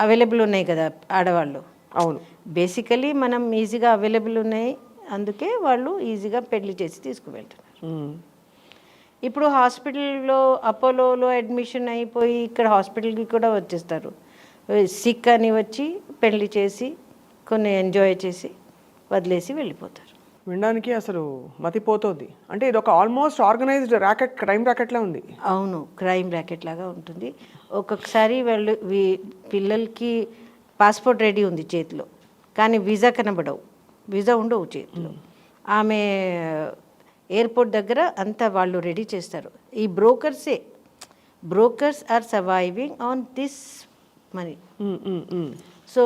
అవైలబుల్ ఉన్నాయి కదా ఆడవాళ్ళు. అవును, బేసికలీ మనం ఈజీగా అవైలబుల్ ఉన్నాయి, అందుకే వాళ్ళు ఈజీగా పెళ్లి చేసి తీసుకువెళ్తున్నారు. ఇప్పుడు హాస్పిటల్లో అపోలోలో అడ్మిషన్ అయిపోయి ఇక్కడ హాస్పిటల్కి కూడా వచ్చేస్తారు. సిక్ అని వచ్చి పెళ్లి చేసి కొన్ని ఎంజాయ్ చేసి వదిలేసి వెళ్ళిపోతారు. వినడానికి అసలు మతిపోతుంది. అంటే ఇది ఒక ఆల్మోస్ట్ ఆర్గనైజ్డ్ ర్యాకెట్, క్రైమ్ ర్యాకెట్లా ఉంది. అవును, క్రైమ్ ర్యాకెట్ లాగా ఉంటుంది. ఒక్కొక్కసారి వాళ్ళు పిల్లలకి పాస్పోర్ట్ రెడీ ఉంది చేతిలో, కానీ వీసా కనబడవు, వీసా ఉండవు చేతిలో. ఆమె ఎయిర్పోర్ట్ దగ్గర అంతా వాళ్ళు రెడీ చేస్తారు. ఈ brokers are surviving on this money. So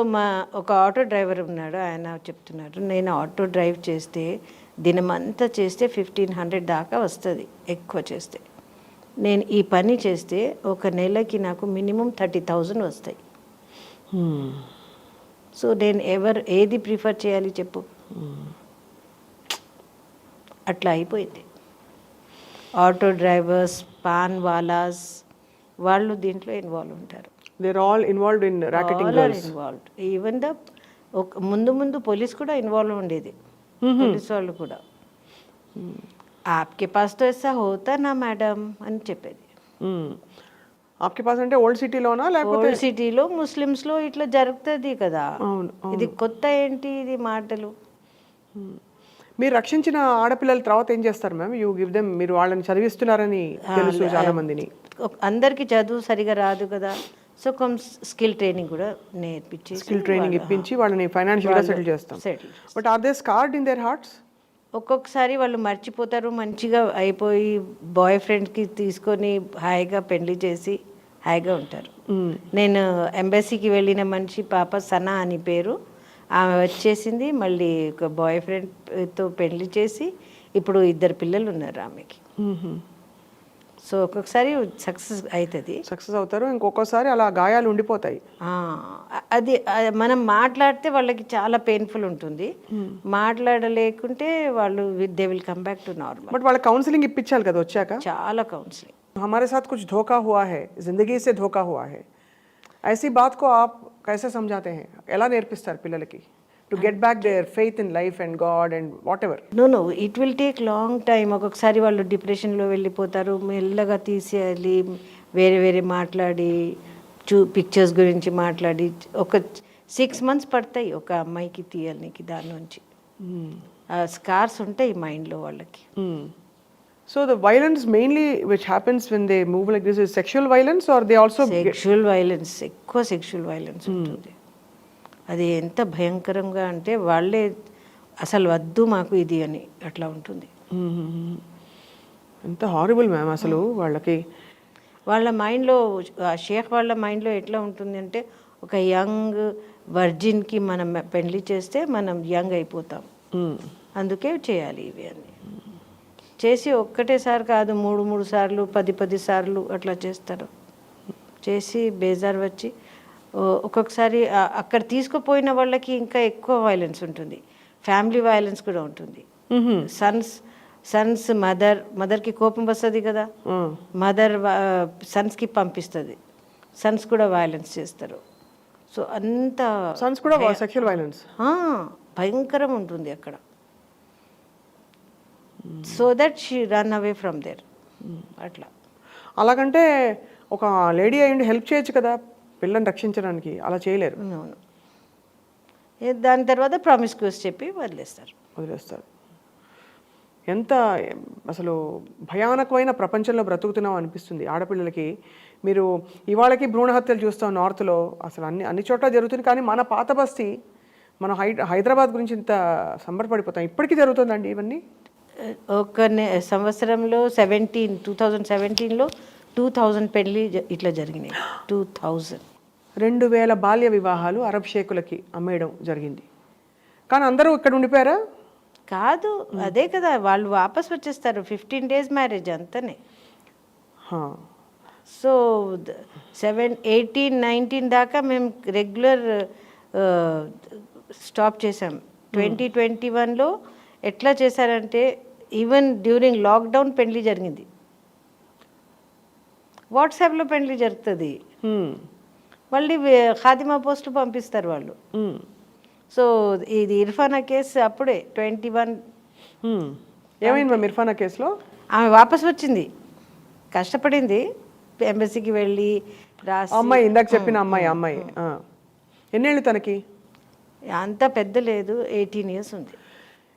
ఒక ఆటో డ్రైవర్ ఉన్నాడు, ఆయన చెప్తున్నాడు, నేను ఆటో డ్రైవ్ చేస్తే దినమంతా చేస్తే 1500 దాకా వస్తుంది, ఎక్కువ చేస్తే. నేను ఈ పని చేస్తే ఒక నెలకి నాకు మినిమం 30,000 వస్తాయి. సో నేను ఏది ప్రిఫర్ చేయాలి చెప్పు? అట్లా అయిపోయింది. ఆటో డ్రైవర్స్, పాన్ వాలాస్, వాళ్ళు దీంట్లో ఇన్వాల్వ్ ఉంటారు. They are all involved in racketing girls. Involved. Even ముందు పోలీస్ కూడా ఇన్వాల్వ్ ఉండేది. పోలీస్ వాళ్ళు కూడా ఆప్కే పాస్ తో ఐసా హోతా నా మేడం అని చెప్పేది. ఆప్కే పాస్ అంటే ఓల్డ్ సిటీలోనా లేకపోతే? ఓల్డ్ సిటీలో ముస్లిమ్స్లో ఇట్లా జరుగుతుంది కదా. ఇది కొత్త ఏంటి ఇది మాటలు? మీరు రక్షించిన ఆడపిల్లల తర్వాత ఏం చేస్తారు మ్యామ్? యూ గివ్ దెమ్, మీరు వాళ్ళని చదివిస్తున్నారని తెలుసు చాలా మందిని. అందరికి చదువు సరిగా రాదు కదా, సో స్కిల్ ట్రైనింగ్ కూడా నేర్పించి, స్కిల్ ట్రైనింగ్ ఇప్పించి వాళ్ళని ఫైనాన్షియల్గా సెటిల్ చేస్తాం. But are they scared in their hearts? ఒక్కొక్కసారి వాళ్ళు మర్చిపోతారు, మంచిగా అయిపోయి బాయ్ ఫ్రెండ్కి తీసుకొని హాయిగా పెళ్లి చేసి హాయిగా ఉంటారు. నేను ఎంబసీకి వెళ్ళిన మనిషి పాప సనా అని పేరు, ఆమె వచ్చేసింది, మళ్ళీ ఒక బాయ్ ఫ్రెండ్తో పెళ్లి చేసి ఇప్పుడు 2 పిల్లలు ఉన్నారు ఆమెకి. సో ఒక్కొక్కసారి సక్సెస్ అవుతారు, ఇంకొకసారి అలా గాయాలు ఉండిపోతాయి. అది మనం మాట్లాడితే వాళ్ళకి చాలా పెయిన్ఫుల్ ఉంటుంది, మాట్లాడలేకుంటే వాళ్ళు they will come back to normal. But వాళ్ళకి కౌన్సిలింగ్ ఇప్పించాలి కదా వచ్చాక? చాలా కౌన్సిలింగ్. हमारे साथ कुछ धोखा हुआ है, जिंदगी से धोखा हुआ है, ऐसी बात को आप कैसे समझाते हैं? ఎలా నేర్పిస్తారు పిల్లలకి to get back their faith in life and god and whatever? No it will take long time. ఒక్కొక్కసారి వాళ్ళు డిప్రెషన్లో వెళ్ళిపోతారు, మెల్లగా తీసేయాలి, వేరే మాట్లాడి పిక్చర్స్ గురించి మాట్లాడి ఒక 6 months పడతాయి ఒక అమ్మాయికి తీయాలనికి. దాని నుంచి స్కార్స్ ఉంటాయి మైండ్లో వాళ్ళకి. So the violence mainly which happens when they move like this is sexual violence, or they also sexual violence, ఎక్కువ sexual violence ఉంటుంది. అది ఎంత భయంకరంగా అంటే వాళ్ళే అసలు వద్దు మాకు ఇది అని అట్లా ఉంటుంది. ఎంత హారిబుల్ మ్యామ్ అసలు. వాళ్ళ మైండ్లో, షేక్ వాళ్ళ మైండ్లో ఎట్లా ఉంటుంది అంటే, ఒక యంగ్ వర్జిన్కి మనం పెళ్లి చేస్తే మనం యంగ్ అయిపోతాం, అందుకే చేయాలి ఇవి అని చేసి ఒక్కటేసారి కాదు 3 సార్లు 10 సార్లు అట్లా చేస్తారు. చేసి బేజార్ వచ్చి ఒక్కొక్కసారి అక్కడ తీసుకుపోయిన వాళ్ళకి ఇంకా ఎక్కువ వైలెన్స్ ఉంటుంది, ఫ్యామిలీ వైలెన్స్ కూడా ఉంటుంది. సన్స్ మదర్కి కోపం వస్తుంది కదా, మదర్ సన్స్కి పంపిస్తుంది, సన్స్ కూడా వైలెన్స్ చేస్తారు. సో అంత సన్స్ కూడా సెక్షువల్ వైలెన్స్ భయంకరం ఉంటుంది అక్కడ. So that she run away from there. అట్లా అలాగంటే ఒక లేడీ అయ్యండి హెల్ప్ చేయొచ్చు కదా పిల్లని రక్షించడానికి, అలా చేయలేరు. అవును. దాని తర్వాత ప్రామిస్క్యూస్ చెప్పి వదిలేస్తారు. ఎంత అసలు భయానకమైన ప్రపంచంలో బ్రతుకుతున్నాం అనిపిస్తుంది ఆడపిల్లలకి. మీరు ఇవాళకి భ్రూణ హత్యలు చూస్తాం నార్త్లో, అసలు అన్ని చోట్ల జరుగుతుంది. కానీ మన పాత బస్తీ, మన హైదరాబాద్ గురించి ఇంత సంబరపడిపోతాం. ఇప్పటికీ జరుగుతుందండి ఇవన్నీ. ఒక సంవత్సరంలో 2017లో 2000 పెళ్ళి ఇట్లా జరిగినాయి. 2000 బాల్య వివాహాలు అరబ్ షేకులకి అమ్మేయడం జరిగింది. కానీ అందరూ ఇక్కడ ఉండిపోయారా? కాదు, అదే కదా, వాళ్ళు వాపస్ వచ్చేస్తారు. 15 days మ్యారేజ్ అంతనే. సో 18, 19 దాకా మేము రెగ్యులర్ స్టాప్ చేసాం. 2021లో ఎట్లా చేశారంటే ఈవెన్ డ్యూరింగ్ లాక్డౌన్ పెళ్లి జరిగింది. వాట్సాప్లో పెళ్లి జరుగుతుంది, మళ్ళీ ఖాతిమా పోస్టులు పంపిస్తారు వాళ్ళు. సో ఇది ఇర్ఫానా కేసు అప్పుడే 21. ఏమైంది మ్యామ్ ఇర్ఫానా కేసులో? ఆమె వాపస్ వచ్చింది, కష్టపడింది, ఎంబసీకి వెళ్ళి రాసి. అమ్మాయి ఇందాక చెప్పిన అమ్మాయి ఎన్నేళ్ళు తనకి? అంత పెద్ద లేదు, 18 years ఉంది.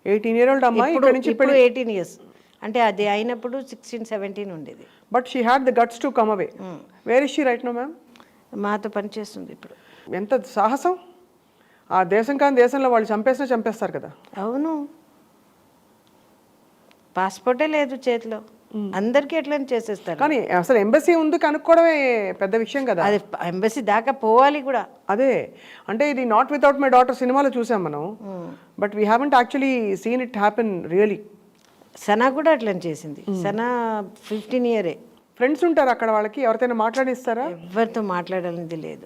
18-year-old అమ్మాయి ఇక్కడ నుంచి ఇప్పుడు 18 years అంటే అది అయినప్పుడు 16, 17 ఉండేది. But she had the guts to come away. Where is she right now ma'am? మాతో పనిచేస్తుంది ఇప్పుడు. ఎంత సాహసం! ఆ దేశం కాని దేశంలో వాళ్ళు చంపేస్తారు కదా. అవును, పాస్పోర్టే లేదు చేతిలో, అందరికీ ఎట్లా చేసేస్తారు. కానీ అసలు ఎంబసీ ఉంది కనుక్కోవడమే పెద్ద విషయం కదా. అది ఎంబసీ దాకా పోవాలి కూడా. అదే అంటే ఇది నాట్ వితౌట్ మై డాటర్ సినిమాలో చూసాం మనం, but we haven't actually scene it happen really. Sana కూడా అట్లా చేసింది. సనా 15 year. ఫ్రెండ్స్ ఉంటారు అక్కడ, వాళ్ళకి ఎవరితోనే మాట్లాడిస్తారా? ఎవరితో మాట్లాడాలనేది లేదు,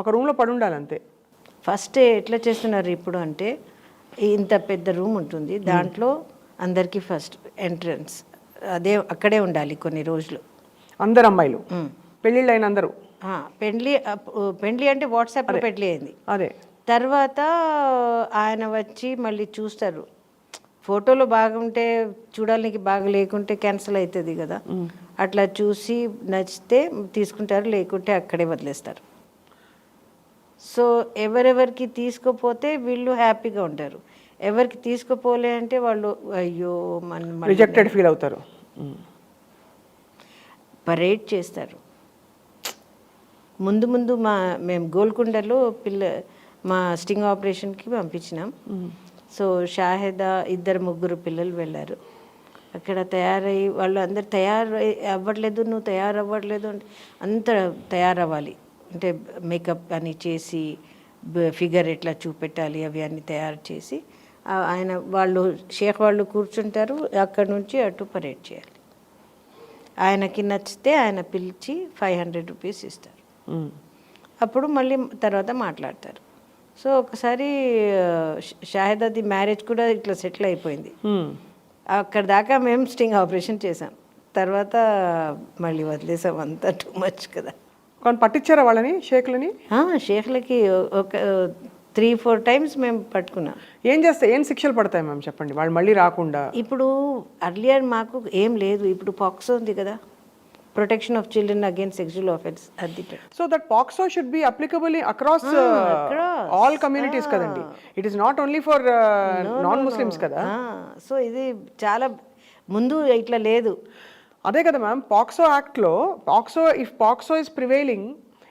ఒక రూమ్లో పడి ఉండాలి అంతే. ఫస్ట్ ఎట్లా చేస్తున్నారు ఇప్పుడు అంటే, ఇంత పెద్ద రూమ్ ఉంటుంది, దాంట్లో అందరికీ ఫస్ట్ ఎంట్రన్స్ అక్కడే ఉండాలి కొన్ని రోజులు. అందరు అమ్మాయిలు పెళ్ళిళ్ళు అయిన అందరూ? పెళ్ళి అంటే వాట్సాప్లో పెళ్ళి అయింది. అదే తర్వాత ఆయన వచ్చి మళ్ళీ చూస్తారు. ఫోటోలో బాగుంటే చూడాలని, బాగా లేకుంటే క్యాన్సిల్ అవుతుంది కదా. అట్లా చూసి నచ్చితే తీసుకుంటారు, లేకుంటే అక్కడే వదిలేస్తారు. సో ఎవరెవరికి తీసుకోపోతే వీళ్ళు హ్యాపీగా ఉంటారు, ఎవరికి తీసుకోపోలే అంటే వాళ్ళు అయ్యో రిజెక్టెడ్ ఫీల్ అవుతారు. పరేడ్ చేస్తారు. ముందు మేము గోల్కొండలో మా స్టింగ్ ఆపరేషన్కి పంపించినాం. సో షాహిదా 2-3 పిల్లలు వెళ్ళారు. అక్కడ తయారయ్యి వాళ్ళు అందరు అవ్వట్లేదు, నువ్వు తయారవ్వట్లేదు అంటే, అంత తయారవ్వాలి అంటే మేకప్ అని చేసి, ఫిగర్ ఎట్లా చూపెట్టాలి అవి అన్నీ తయారు చేసి, ఆయన షేక్ వాళ్ళు కూర్చుంటారు, అక్కడ నుంచి అటు పరేడ్ చేయాలి. ఆయనకి నచ్చితే ఆయన పిలిచి 500 rupees ఇస్తారు. అప్పుడు మళ్ళీ తర్వాత మాట్లాడతారు. సో ఒకసారి షాహిదాది మ్యారేజ్ కూడా ఇట్లా సెటిల్ అయిపోయింది. అక్కడ దాకా మేము స్టింగ్ ఆపరేషన్ చేసాం, తర్వాత మళ్ళీ వదిలేసాం, అంతా టూ మచ్ కదా. కానీ పట్టించారా వాళ్ళని, షేక్లని? షేక్లకి ఒక 3-4 times మేము పట్టుకున్నాం. ఏం శిక్షలు పడతాయి మ్యామ్ చెప్పండి, వాళ్ళు మళ్ళీ రాకుండా? ఇప్పుడు అర్లియర్ మాకు ఏం లేదు, ఇప్పుడు పాక్సో ఉంది కదా, protection of children against sexual offence. అది so that POCSO should be applicable across all communities కదండి. It is not only for non Muslims కదా. సో ఇది చాలా ముందు ఇట్లా లేదు. అదే కదా మ్యామ్, పాక్సో యాక్ట్లో if POCSO is prevailing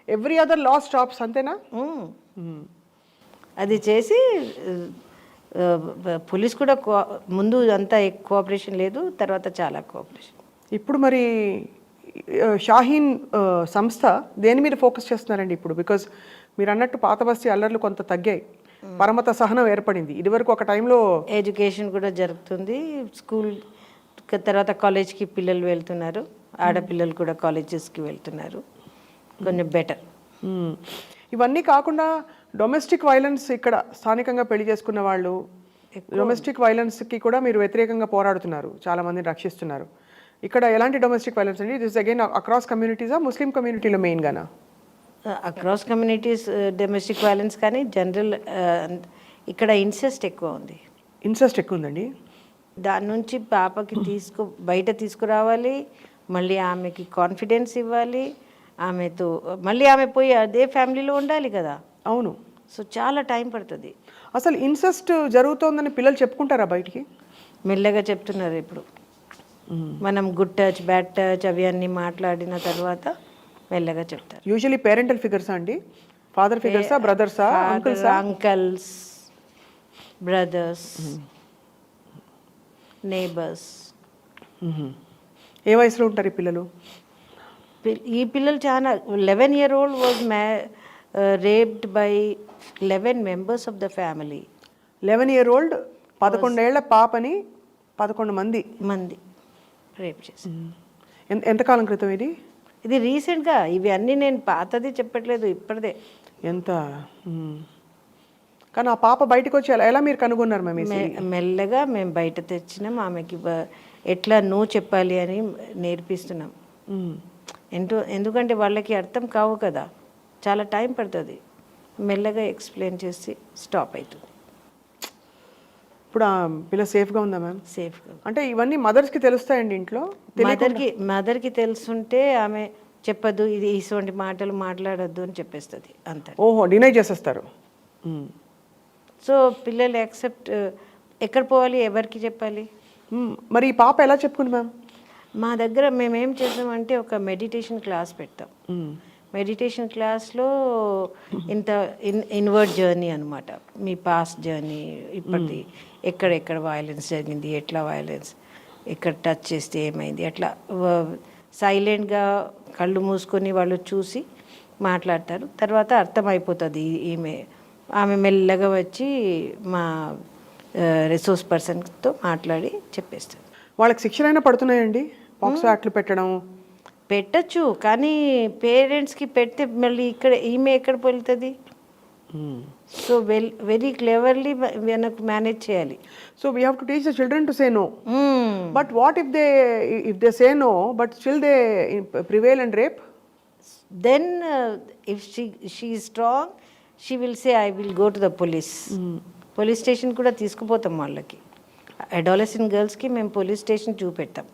every other law stops, అంతేనా? అది చేసి పోలీస్ కూడా ముందు అంతా కోఆపరేషన్ లేదు, తర్వాత చాలా కోఆపరేషన్. ఇప్పుడు మరి షాహీన్ సంస్థ దేని మీద ఫోకస్ చేస్తున్నారండి ఇప్పుడు? బికాజ్ మీరు అన్నట్టు పాత బస్తీ అల్లర్లు కొంత తగ్గాయి, పరమత సహనం ఏర్పడింది. ఇదివరకు ఒక టైంలో ఎడ్యుకేషన్ కూడా జరుగుతుంది, స్కూల్ తర్వాత కాలేజ్కి పిల్లలు వెళ్తున్నారు, ఆడపిల్లలు కూడా కాలేజెస్కి వెళ్తున్నారు, కొంచెం బెటర్. ఇవన్నీ కాకుండా డొమెస్టిక్ వైలెన్స్, ఇక్కడ స్థానికంగా పెళ్లి చేసుకున్న వాళ్ళు డొమెస్టిక్ వైలెన్స్కి కూడా మీరు వ్యతిరేకంగా పోరాడుతున్నారు, చాలామందిని రక్షిస్తున్నారు. ఇక్కడ ఎలాంటి డొమెస్టిక్ వైలెన్స్ అండి? దిస్ అగైన్ అక్రాస్ కమ్యూనిటీసా, ముస్లిం కమ్యూనిటీలో మెయిన్గానా? అక్రాస్ కమ్యూనిటీస్ డొమెస్టిక్ వైలెన్స్, కానీ జనరల్ ఇక్కడ ఇన్సెస్ట్ ఎక్కువ ఉంది. ఇన్సెస్ట్ ఎక్కువ ఉందండి. దాని నుంచి పాపకి బయట తీసుకురావాలి, మళ్ళీ ఆమెకి కాన్ఫిడెన్స్ ఇవ్వాలి, ఆమెతో మళ్ళీ ఆమె పోయి అదే ఫ్యామిలీలో ఉండాలి కదా. అవును. సో చాలా టైం పడుతుంది. అసలు ఇన్సెస్ట్ జరుగుతోందని పిల్లలు చెప్పుకుంటారా బయటికి? మెల్లగా చెప్తున్నారు ఇప్పుడు. మనం గుడ్ టచ్ బ్యాడ్ టచ్ అవి అన్నీ మాట్లాడిన తర్వాత మెల్లగా చెప్తారు. యూజువలీ పేరెంటల్ ఫిగర్సా అండి? ఫాదర్ ఫిగర్సా, బ్రదర్సా, అంకల్స్, బ్రదర్స్, నేబర్స్. ఏ వయసులో ఉంటారు ఈ పిల్లలు? ఈ పిల్లలు చాలా 11-year-old was raped by 11 members of the family. 11-year-old 11 ఏళ్ల పాపని 11 మంది రేప్ చేసి. ఎంతకాలం క్రితం ఇది? ఇది రీసెంట్గా. ఇవి అన్నీ నేను పాతది చెప్పట్లేదు, ఇప్పటిదే. ఎంత కానీ ఆ పాప బయటకు వచ్చి ఎలా మీరు కనుగొన్నారు మేము? మెల్లగా మేము బయట తెచ్చినాం. ఆమెకి ఎట్లా నో చెప్పాలి అని నేర్పిస్తున్నాం. ఎందుకంటే వాళ్ళకి అర్థం కావు కదా, చాలా టైం పడుతుంది. మెల్లగా ఎక్స్ప్లెయిన్ చేసి స్టాప్ అవుతుంది. ఇప్పుడు ఆ పిల్ల సేఫ్గా ఉందా మ్యామ్? సేఫ్గా. అంటే ఇవన్నీ మదర్స్కి తెలుస్తాయండి ఇంట్లో? మదర్కి తెలుసుంటే ఆమె చెప్పదు, ఇది ఇటువంటి మాటలు మాట్లాడొద్దు అని చెప్పేస్తుంది అంతే. ఓహో, డినై చేసేస్తారు. సో పిల్లలు యాక్సెప్ట్. ఎక్కడ పోవాలి, ఎవరికి చెప్పాలి? మరి ఈ పాప ఎలా చెప్పుకుంది మ్యామ్? మా దగ్గర మేమేం చేస్తామంటే ఒక మెడిటేషన్ క్లాస్ పెడతాం. మెడిటేషన్ క్లాస్లో ఇన్వర్డ్ జర్నీ అనమాట. మీ పాస్ట్ జర్నీ, ఇప్పటిది ఎక్కడెక్కడ వైలెన్స్ జరిగింది, ఎట్లా వైలెన్స్, ఎక్కడ టచ్ చేస్తే ఏమైంది, అట్లా సైలెంట్గా కళ్ళు మూసుకొని వాళ్ళు చూసి మాట్లాడతారు. తర్వాత అర్థమైపోతుంది. ఆమె మెల్లగా వచ్చి మా రిసోర్స్ పర్సన్తో మాట్లాడి చెప్పేస్తారు. వాళ్ళకి శిక్షలైనా పడుతున్నాయండి? పాక్సో యాక్ట్లు పెట్టచ్చు, కానీ పేరెంట్స్కి పెడితే మళ్ళీ ఈమె ఎక్కడ వెళ్తుంది? సో వెరీ క్లెవర్లీ మనకు మేనేజ్ చేయాలి. So we have to teach the children to say no. But what if they say no but still they prevail and rape? Then if she is strong, she will say I will go to the police. Police station కూడా తీసుకుపోతాం వాళ్ళకి. Adolescent గర్ల్స్కి మేము police station చూపెడతాం.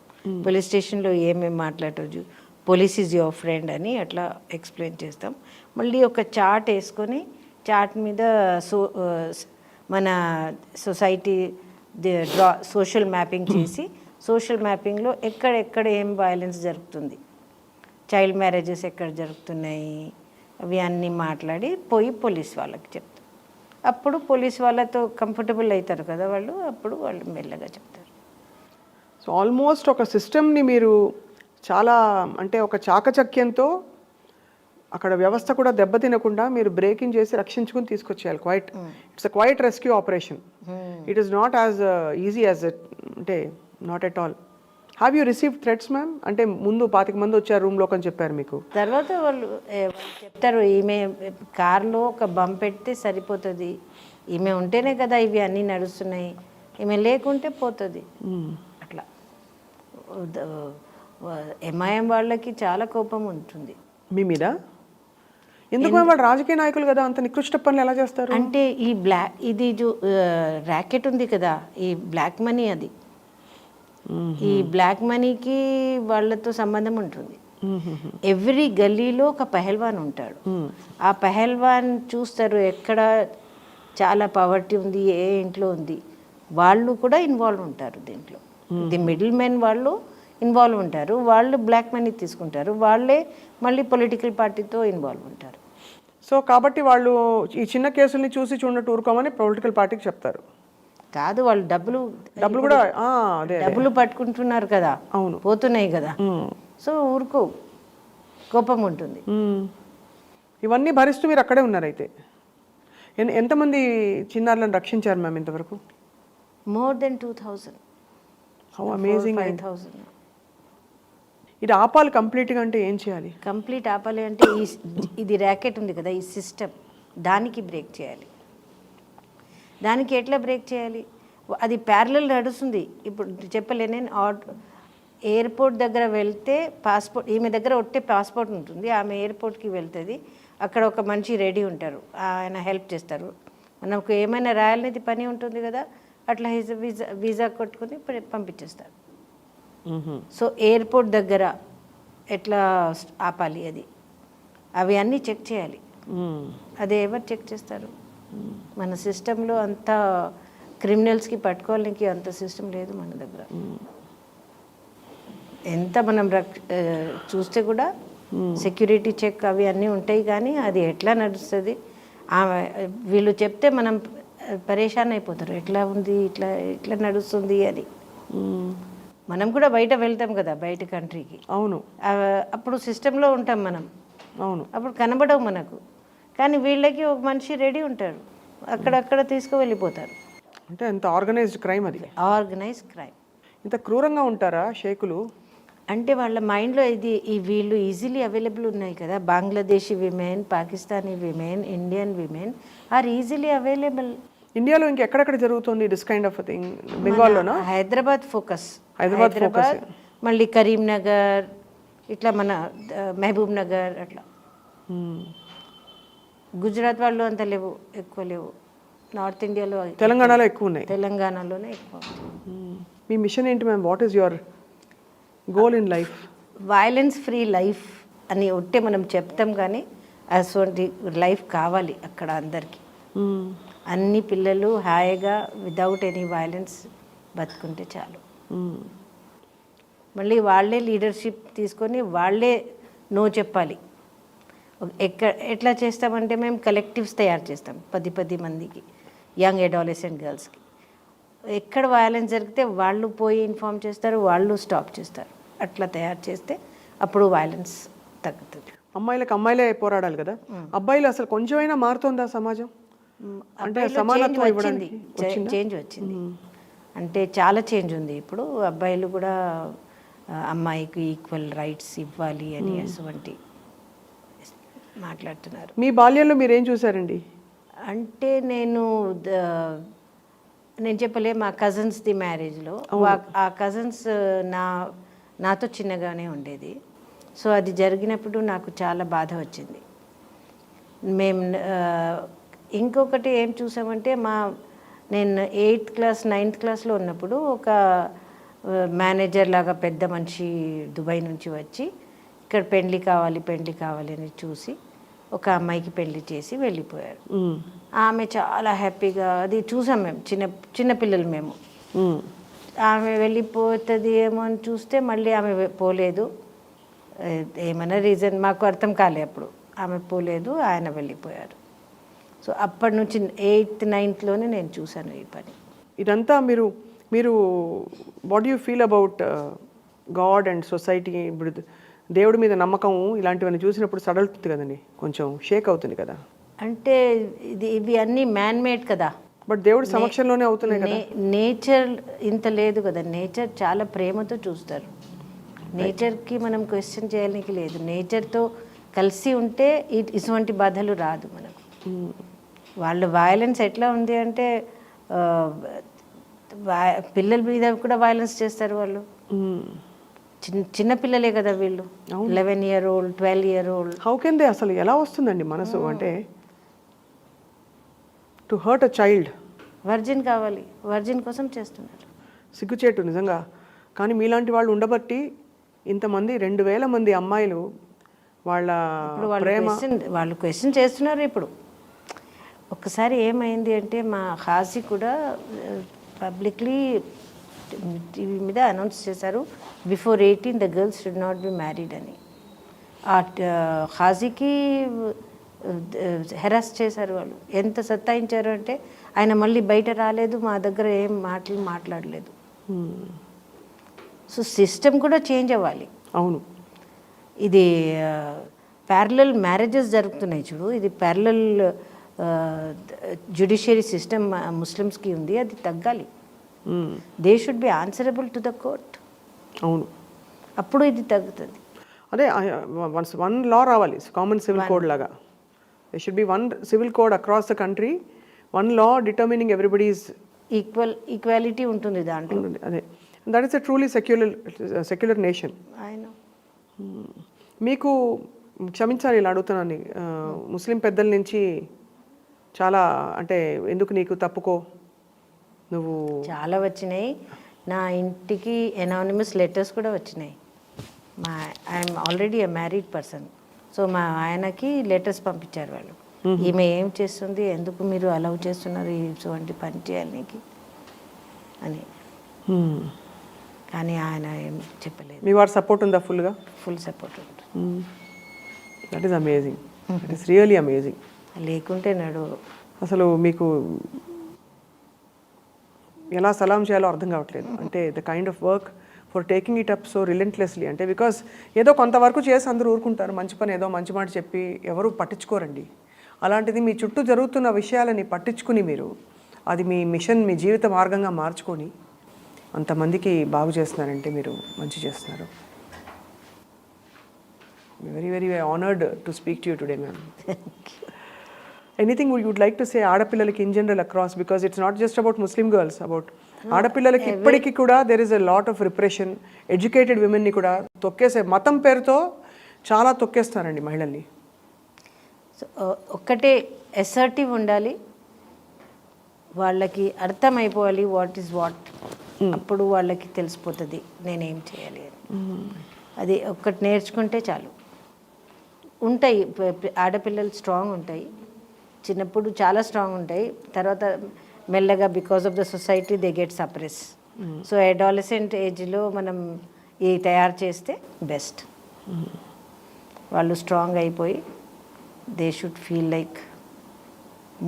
Police స్టేషన్లో ఏమేమి మాట్లాడవచ్చు, police is your friend అని అట్లా ఎక్స్ప్లెయిన్ చేస్తాం. మళ్ళీ ఒక చార్ట్ వేసుకొని చార్ట్ మీద మన సొసైటీ సోషల్ మ్యాపింగ్ చేసి, సోషల్ మ్యాపింగ్లో ఎక్కడెక్కడ ఏం వైలెన్స్ జరుగుతుంది, చైల్డ్ మ్యారేజెస్ ఎక్కడ జరుగుతున్నాయి, అవి అన్నీ మాట్లాడి పోయి పోలీస్ వాళ్ళకి చెప్తాం. అప్పుడు పోలీస్ వాళ్ళతో కంఫర్టబుల్ అవుతారు కదా వాళ్ళు, అప్పుడు వాళ్ళు మెల్లగా చెప్తారు. సో ఆల్మోస్ట్ ఒక సిస్టమ్ని మీరు చాలా అంటే ఒక చాకచక్యంతో అక్కడ వ్యవస్థ కూడా దెబ్బతినకుండా మీరు బ్రేకింగ్ చేసి రక్షించుకుని తీసుకొచ్చేయాలి. It's a quite rescue operation. It is not as easy as అంటే not at all. Have you receive threats ma'am? అంటే ముందు 25 మంది వచ్చారు రూమ్లోకి అని చెప్పారు మీకు. తర్వాత వాళ్ళు చెప్తారు, ఈమె కార్లో ఒక బంప్ పెడితే సరిపోతుంది, ఈమె ఉంటేనే కదా ఇవి అన్నీ నడుస్తున్నాయి, ఈమె లేకుంటే పోతుంది. అట్లా ఎంఐఎం వాళ్ళకి చాలా కోపం ఉంటుంది మీ మీద. ఎందుకు వాళ్ళు రాజకీయ నాయకులు కదా, అంత నికృష్ట పనులు ఎలా చేస్తారు? అంటే ఇది ర్యాకెట్ ఉంది కదా, ఈ బ్లాక్ మనీ, అది ఈ బ్లాక్ మనీకి వాళ్ళతో సంబంధం ఉంటుంది. ఎవ్రీ గల్లీలో ఒక పెహల్వాన్ ఉంటాడు. ఆ పెహల్వాన్ చూస్తారు ఎక్కడ చాలా పవర్టీ ఉంది, ఏ ఇంట్లో ఉంది, వాళ్ళు కూడా ఇన్వాల్వ్ ఉంటారు దీంట్లో. ది మిడిల్ మెన్ వాళ్ళు ఇన్వాల్వ్ ఉంటారు, వాళ్ళు బ్లాక్ మనీ తీసుకుంటారు, వాళ్ళే మళ్ళీ పొలిటికల్ పార్టీతో ఇన్వాల్వ్ ఉంటారు. సో కాబట్టి వాళ్ళు ఈ చిన్న కేసుల్ని చూసి చూడట్టు ఊరుకోమని పొలిటికల్ పార్టీకి చెప్తారు. కాదు, వాళ్ళు డబ్బులు కూడా డబ్బులు పట్టుకుంటున్నారు కదా, అవును, పోతున్నాయి కదా, సో ఊరుకో, కోపం ఉంటుంది. ఇవన్నీ భరిస్తూ మీరు అక్కడే ఉన్నారు. అయితే ఎంతమంది చిన్నారులను రక్షించారు మ్యామ్ ఇంతవరకు? More than 2000. How amazing. 5000. ఇది ఆపాలి కంప్లీట్గా అంటే ఏం చేయాలి? కంప్లీట్ ఆపాలి అంటే ఇది ర్యాకెట్ ఉంది కదా, ఈ సిస్టమ్, దానికి బ్రేక్ చేయాలి. దానికి ఎట్లా బ్రేక్ చేయాలి? అది ప్యారలల్ నడుస్తుంది. ఇప్పుడు చెప్పలేను, ఎయిర్పోర్ట్ దగ్గర వెళ్తే పాస్పోర్ట్, ఈమె దగ్గర ఒట్టే పాస్పోర్ట్ ఉంటుంది, ఆమె ఎయిర్పోర్ట్కి వెళ్తుంది, అక్కడ ఒక మనిషి రెడీ ఉంటారు, ఆయన హెల్ప్ చేస్తారు, మనకు ఏమైనా రాయాలనేది పని ఉంటుంది కదా, అట్లా వీసా కొట్టుకుని పంపించేస్తారు. సో ఎయిర్పోర్ట్ దగ్గర ఎట్లా ఆపాలి అది, అవి అన్నీ చెక్ చేయాలి. అది ఎవరు చెక్ చేస్తారు? మన సిస్టంలో అంత క్రిమినల్స్కి పట్టుకోవడానికి అంత సిస్టమ్ లేదు మన దగ్గర. ఎంత మనం చూస్తే కూడా సెక్యూరిటీ చెక్ అవి అన్నీ ఉంటాయి, కానీ అది ఎట్లా నడుస్తుంది? వీళ్ళు చెప్తే మనం పరేషాన్ అయిపోతారు, ఎట్లా ఉంది, ఇట్లా నడుస్తుంది అని. మనం కూడా బయట వెళ్తాం కదా, బయట కంట్రీకి. అవును, అప్పుడు సిస్టంలో ఉంటాం మనం. అవును, అప్పుడు కనబడవు మనకు. కానీ వీళ్ళకి ఒక మనిషి రెడీ ఉంటారు, అక్కడక్కడ తీసుకువెళ్ళిపోతారు. అంటే ఎంత ఆర్గనైజ్డ్ క్రైమ్ అది. Organised crime. ఇంత క్రూరంగా ఉంటారా షేకులు? అంటే వాళ్ళ మైండ్లో ఈ వీళ్ళు ఈజీలీ అవైలబుల్ ఉన్నాయి కదా, Bangladeshi women, Pakistani women, Indian women are easily available. ఇండియాలో ఇంకెక్కడెక్కడ జరుగుతుంది దిస్ కైండ్ ఆఫ్ థింగ్? బెంగాల్లోనా? హైదరాబాద్ ఫోకస్. హైదరాబాద్, మళ్ళీ కరీంనగర్, ఇట్లా మన మహబూబ్ నగర్ అట్లా. గుజరాత్ వాళ్ళు అంత లేవు, ఎక్కువ లేవు. నార్త్ ఇండియాలో, తెలంగాణలో ఎక్కువ ఉన్నాయి. తెలంగాణలోనే ఎక్కువ. మీ మిషన్ ఏంటి ma'am? What is your goal in life? Violence free life అని ఒట్టే మనం చెప్తాం, కానీ అటువంటి లైఫ్ కావాలి అక్కడ అందరికీ. అన్ని పిల్లలు హాయిగా వితౌట్ ఎనీ వైలెన్స్ బతుకుంటే చాలు. మళ్ళీ వాళ్ళే లీడర్షిప్ తీసుకొని వాళ్ళే నో చెప్పాలి. ఎట్లా చేస్తామంటే మేము కలెక్టివ్స్ తయారు చేస్తాం 10 మందికి, యంగ్ అడాలసెంట్ గర్ల్స్కి. ఎక్కడ వైలెన్స్ జరిగితే వాళ్ళు పోయి ఇన్ఫార్మ్ చేస్తారు, వాళ్ళు స్టాప్ చేస్తారు. అట్లా తయారు చేస్తే అప్పుడు వైలెన్స్ తగ్గుతుంది. అమ్మాయిలకు అమ్మాయిలే పోరాడాలి కదా, అబ్బాయిలు అసలు కొంచెమైనా మారుతుందా సమాజం? అంటే సమానత్వం ఇవ్వడానికి చేంజ్ వచ్చింది. అంటే చాలా చేంజ్ ఉంది ఇప్పుడు. అబ్బాయిలు కూడా అమ్మాయికి ఈక్వల్ రైట్స్ ఇవ్వాలి అని అటువంటి మాట్లాడుతున్నారు. మీ బాల్యంలో మీరేం చూసారండి? అంటే నేను చెప్పలే, మా కజిన్స్ది మ్యారేజ్లో ఆ కజిన్స్ నాతో చిన్నగానే ఉండేది. సో అది జరిగినప్పుడు నాకు చాలా బాధ వచ్చింది. మేము ఇంకొకటి ఏం చూసామంటే, నేను 8th క్లాస్ 9th క్లాస్లో ఉన్నప్పుడు ఒక మేనేజర్ లాగా పెద్ద మనిషి దుబాయ్ నుంచి వచ్చి ఇక్కడ పెళ్లి కావాలి అని చూసి ఒక అమ్మాయికి పెళ్లి చేసి వెళ్ళిపోయారు. ఆమె చాలా హ్యాపీగా, అది చూసాం మేము, చిన్న పిల్లలు మేము. ఆమె వెళ్ళిపోతుంది ఏమో అని చూస్తే మళ్ళీ ఆమె పోలేదు. ఏమైనా రీజన్ మాకు అర్థం కాలే అప్పుడు. ఆమె పోలేదు, ఆయన వెళ్ళిపోయారు. సో అప్పటి నుంచి 8th 9thలోనే నేను చూశాను ఈ పని. ఇదంతా మీరు what you feel about God and society? ఇప్పుడు దేవుడి మీద నమ్మకం ఇలాంటివన్నీ చూసినప్పుడు సడలుతుంది కదండి, కొంచెం షేక్ అవుతుంది కదా. అంటే ఇవి అన్నీ మ్యాన్ మేడ్ కదా, బట్ దేవుడి సమక్షంలోనే అవుతున్నాయి కదా. నేచర్ ఇంత లేదు కదా. నేచర్ చాలా ప్రేమతో చూస్తారు. నేచర్కి మనం క్వశ్చన్ చేయడానికి లేదు. నేచర్తో కలిసి ఉంటే ఇటువంటి బాధలు రాదు మనకు. వాళ్ళు వైలెన్స్ ఎట్లా ఉంది అంటే, పిల్లల మీద కూడా వైలెన్స్ చేస్తారు వాళ్ళు. చిన్న పిల్లలే కదా వీళ్ళు, 11 year old 12 year old. How can they? అసలు ఎలా వస్తుందండి మనసు అంటే to hurt a child? Virgin కావాలి, వర్జిన్ కోసం చేస్తున్నారు. సిగ్గుచేటు నిజంగా. కానీ మీలాంటి వాళ్ళు ఉండబట్టి ఇంతమంది 2000 మంది అమ్మాయిలు వాళ్ళ వాళ్ళు క్వశ్చన్ చేస్తున్నారు. ఇప్పుడు ఒక్కసారి ఏమైంది అంటే, మా హాజీ కూడా పబ్లిక్లీ టీవీ మీద అనౌన్స్ చేశారు, before 18 the girls should not be married అని. ఆ హాజీకి హెరాస్ చేశారు వాళ్ళు. ఎంత సత్తాయించారు అంటే, ఆయన మళ్ళీ బయట రాలేదు, మా దగ్గర ఏం మాట్లాడలేదు. సో సిస్టమ్ కూడా చేంజ్ అవ్వాలి. అవును, ఇది ప్యారలల్ మ్యారేజెస్ జరుగుతున్నాయి చూడు, ఇది ప్యారలల్ జ్యుడిషియరీ సిస్టమ్ ముస్లిమ్స్కి ఉంది, అది తగ్గాలి. They should be answerable to the court. అవును, అప్పుడు ఇది తగ్గుతుంది. అదే వన్ లా రావాలి, కామన్ సివిల్ కోడ్ లాగా. They should be one civil code across the country, one law determining everybody's equality ఉంటుంది దాంట్లో. అదే, that is a truly secular nation. మీకు క్షమించాలి ఇలా అడుగుతున్నాను, ముస్లిం పెద్దల నుంచి చాలా అంటే ఎందుకు నీకు తప్పుకో నువ్వు చాలా వచ్చినాయి. నా ఇంటికి ఎనానిమస్ లెటర్స్ కూడా వచ్చినాయి. I'm already a married person. So మా ఆయనకి లెటర్స్ పంపించారు వాళ్ళు. ఈమె ఏం చేస్తుంది, ఎందుకు మీరు అలౌ చేస్తున్నారు ఇటువంటి పని చేయాలనికి అని. కానీ ఆయన ఏం చెప్పలేదు. మీ వారు సపోర్ట్ ఉందా ఫుల్గా? ఫుల్ సపోర్ట్ ఉంది. That is amazing. That is really amazing. లేకుంటే నాడు అసలు మీకు ఎలా సలాం చేయాలో అర్థం కావట్లేదు. అంటే the kind of work for taking it up so relentlessly. అంటే బికాస్ ఏదో కొంతవరకు చేసి అందరూ ఊరుకుంటారు, మంచి పని ఏదో మంచి మాట చెప్పి ఎవరు పట్టించుకోరండి. అలాంటిది మీ చుట్టూ జరుగుతున్న విషయాలని పట్టించుకుని మీరు అది మీ మిషన్, మీ జీవిత మార్గంగా మార్చుకొని అంతమందికి బాగు చేస్తున్నారంటే మీరు మంచి చేస్తున్నారు. Very very honoured to speak to you today ma'am. Anything would like to say ఆడపిల్లలకి in general across, because it's not just about Muslim girls, about ఆడపిల్లలకి ఇప్పటికీ కూడా there is a lot of repression. Educated విమెన్ని కూడా తొక్కేసే మతం పేరుతో చాలా తొక్కేస్తారండి మహిళల్ని. సో ఒక్కటే అసర్టివ్ ఉండాలి, వాళ్ళకి అర్థమైపోవాలి వాట్ ఈస్ వాట్. అప్పుడు వాళ్ళకి తెలిసిపోతుంది నేనేం చేయాలి అని. అది ఒక్కటి నేర్చుకుంటే చాలు. ఉంటాయి ఆడపిల్లలు స్ట్రాంగ్ ఉంటాయి, చిన్నప్పుడు చాలా స్ట్రాంగ్ ఉంటాయి, తర్వాత మెల్లగా because of the society they get suppress. So adolescent ఏజ్లో మనం ఈ తయారు చేస్తే బెస్ట్. వాళ్ళు స్ట్రాంగ్ అయిపోయి they should feel like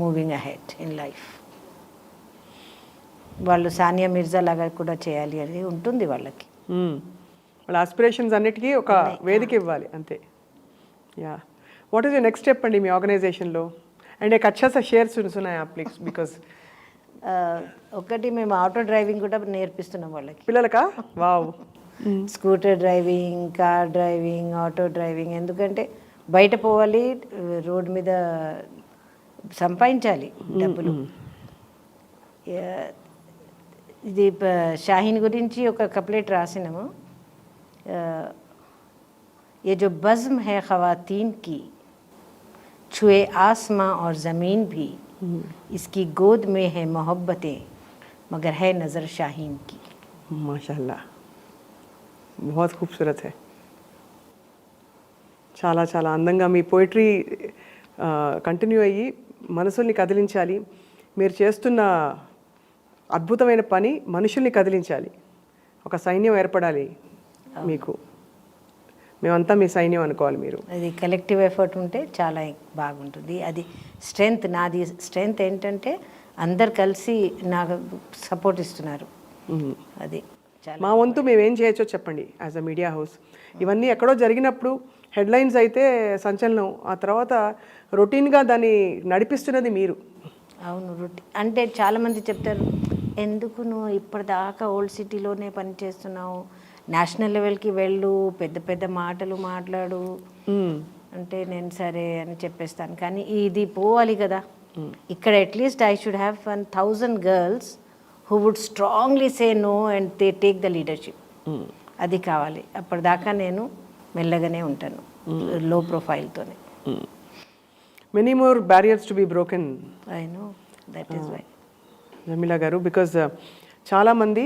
moving ahead in life. వాళ్ళు సానియా మిర్జా లాగా కూడా చేయాలి అని ఉంటుంది వాళ్ళకి. వాళ్ళ ఆస్పిరేషన్స్ అన్నిటికీ ఒక వేదిక ఇవ్వాలి అంతే. Yeah, what is the next step అండి మీ ఆర్గనైజేషన్లో? అండ్ एक अच्छा सा शेयर सुनाए आप प्लीज, बिकॉज ఒకటి మేము ఆటో డ్రైవింగ్ కూడా నేర్పిస్తున్నాం వాళ్ళకి, పిల్లలకా? Wow. Scooter driving, car driving, auto driving. ఎందుకంటే బయట పోవాలి, రోడ్ మీద సంపాదించాలి డబ్బులు. ఇది షాహీన్ గురించి ఒక కప్లెట్ రాసినాము. ये जो बज़्म है ख़वातीन की, छुए आसमां और ज़मीन भी, इसकी गोद में है मोहब्बतें, मगर है नज़र शाहीन की. మాషాల్లా, बहुत खूबसूरत है. చాలా చాలా అందంగా మీ పోయిటరీ కంటిన్యూ అయ్యి మనసుల్ని కదిలించాలి. మీరు చేస్తున్న అద్భుతమైన పని మనుషుల్ని కదిలించాలి. ఒక సైన్యం ఏర్పడాలి మీకు. మేమంతా మీ సైన్యం అనుకోవాలి. మీరు అది కలెక్టివ్ ఎఫర్ట్ ఉంటే చాలా బాగుంటుంది. అది స్ట్రెంగ్త్. నాది స్ట్రెంగ్త్ ఏంటంటే అందరు కలిసి నాకు సపోర్ట్ ఇస్తున్నారు. అది చాలా. మా వంతు మేమేం చేయొచ్చో చెప్పండి యాజ్ అ మీడియా హౌస్. ఇవన్నీ ఎక్కడో జరిగినప్పుడు హెడ్లైన్స్ అయితే సంచలనం, ఆ తర్వాత రొటీన్గా దాన్ని నడిపిస్తున్నది మీరు. అవును, రొటీన్ అంటే చాలామంది చెప్తారు, ఎందుకు నువ్వు ఇప్పటిదాకా ఓల్డ్ సిటీలోనే పని చేస్తున్నావు, నేషనల్ లెవెల్కి వెళ్ళు, పెద్ద పెద్ద మాటలు మాట్లాడు అంటే నేను సరే అని చెప్పేస్తాను. కానీ ఇది పోవాలి కదా. ఇక్కడ at least I should have 1,000 girls who would strongly say no and they take the leadership. అది కావాలి. అప్పటిదాకా నేను మెల్లగానే ఉంటాను, లో ప్రొఫైల్తోనే. Many more barriers to be broken. I know, that is why Jameela గారు, బికాజ్ చాలామంది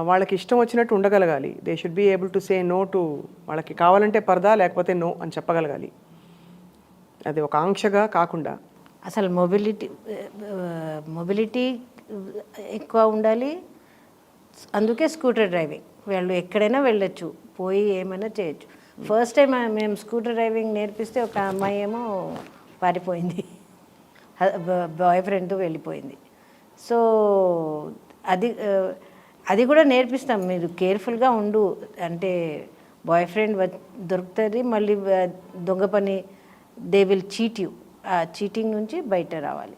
వాళ్ళకి ఇష్టం వచ్చినట్టు ఉండగలగాలి. They should be able to say no to, వాళ్ళకి కావాలంటే పరదా లేకపోతే నో అని చెప్పగలగాలి. అది ఒక ఆంక్షగా కాకుండా అసలు మొబిలిటీ ఎక్కువ ఉండాలి. అందుకే స్కూటర్ డ్రైవింగ్, వాళ్ళు ఎక్కడైనా వెళ్ళొచ్చు, పోయి ఏమైనా చేయొచ్చు. ఫస్ట్ టైం మేము స్కూటర్ డ్రైవింగ్ నేర్పిస్తే ఒక అమ్మాయి ఏమో పారిపోయింది, బాయ్ ఫ్రెండ్తో వెళ్ళిపోయింది. సో అది కూడా నేర్పిస్తాం. మీరు కేర్ఫుల్గా ఉండు అంటే బాయ్ ఫ్రెండ్ దొరుకుతుంది, మళ్ళీ దొంగ పని, దే విల్ చీట్ యూ. ఆ చీటింగ్ నుంచి బయట రావాలి,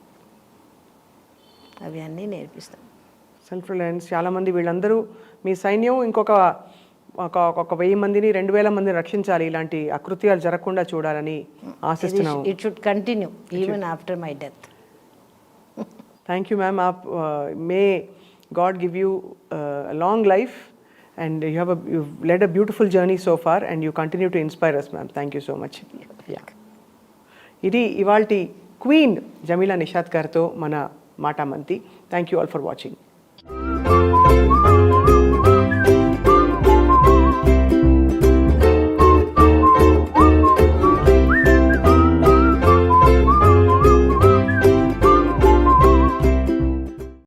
అవి అన్నీ నేర్పిస్తాం. Self Reliance. చాలామంది వీళ్ళందరూ మీ సైన్యం ఇంకొక 1,000 మందిని 2,000 మందిని రక్షించాలి, ఇలాంటి అకృత్యాలు జరగకుండా చూడాలని ఆశిస్తున్నాము. It should continue even after my death. Thank you ma'am. May God give you a long life, and you've led a beautiful journey so far, and you continue to inspire us, ma'am. Thank you so much. Yeah. ఇది ఇవాల్టి queen Jamila Nishad గారితో మన మాటామంతి. Thank you all for watching.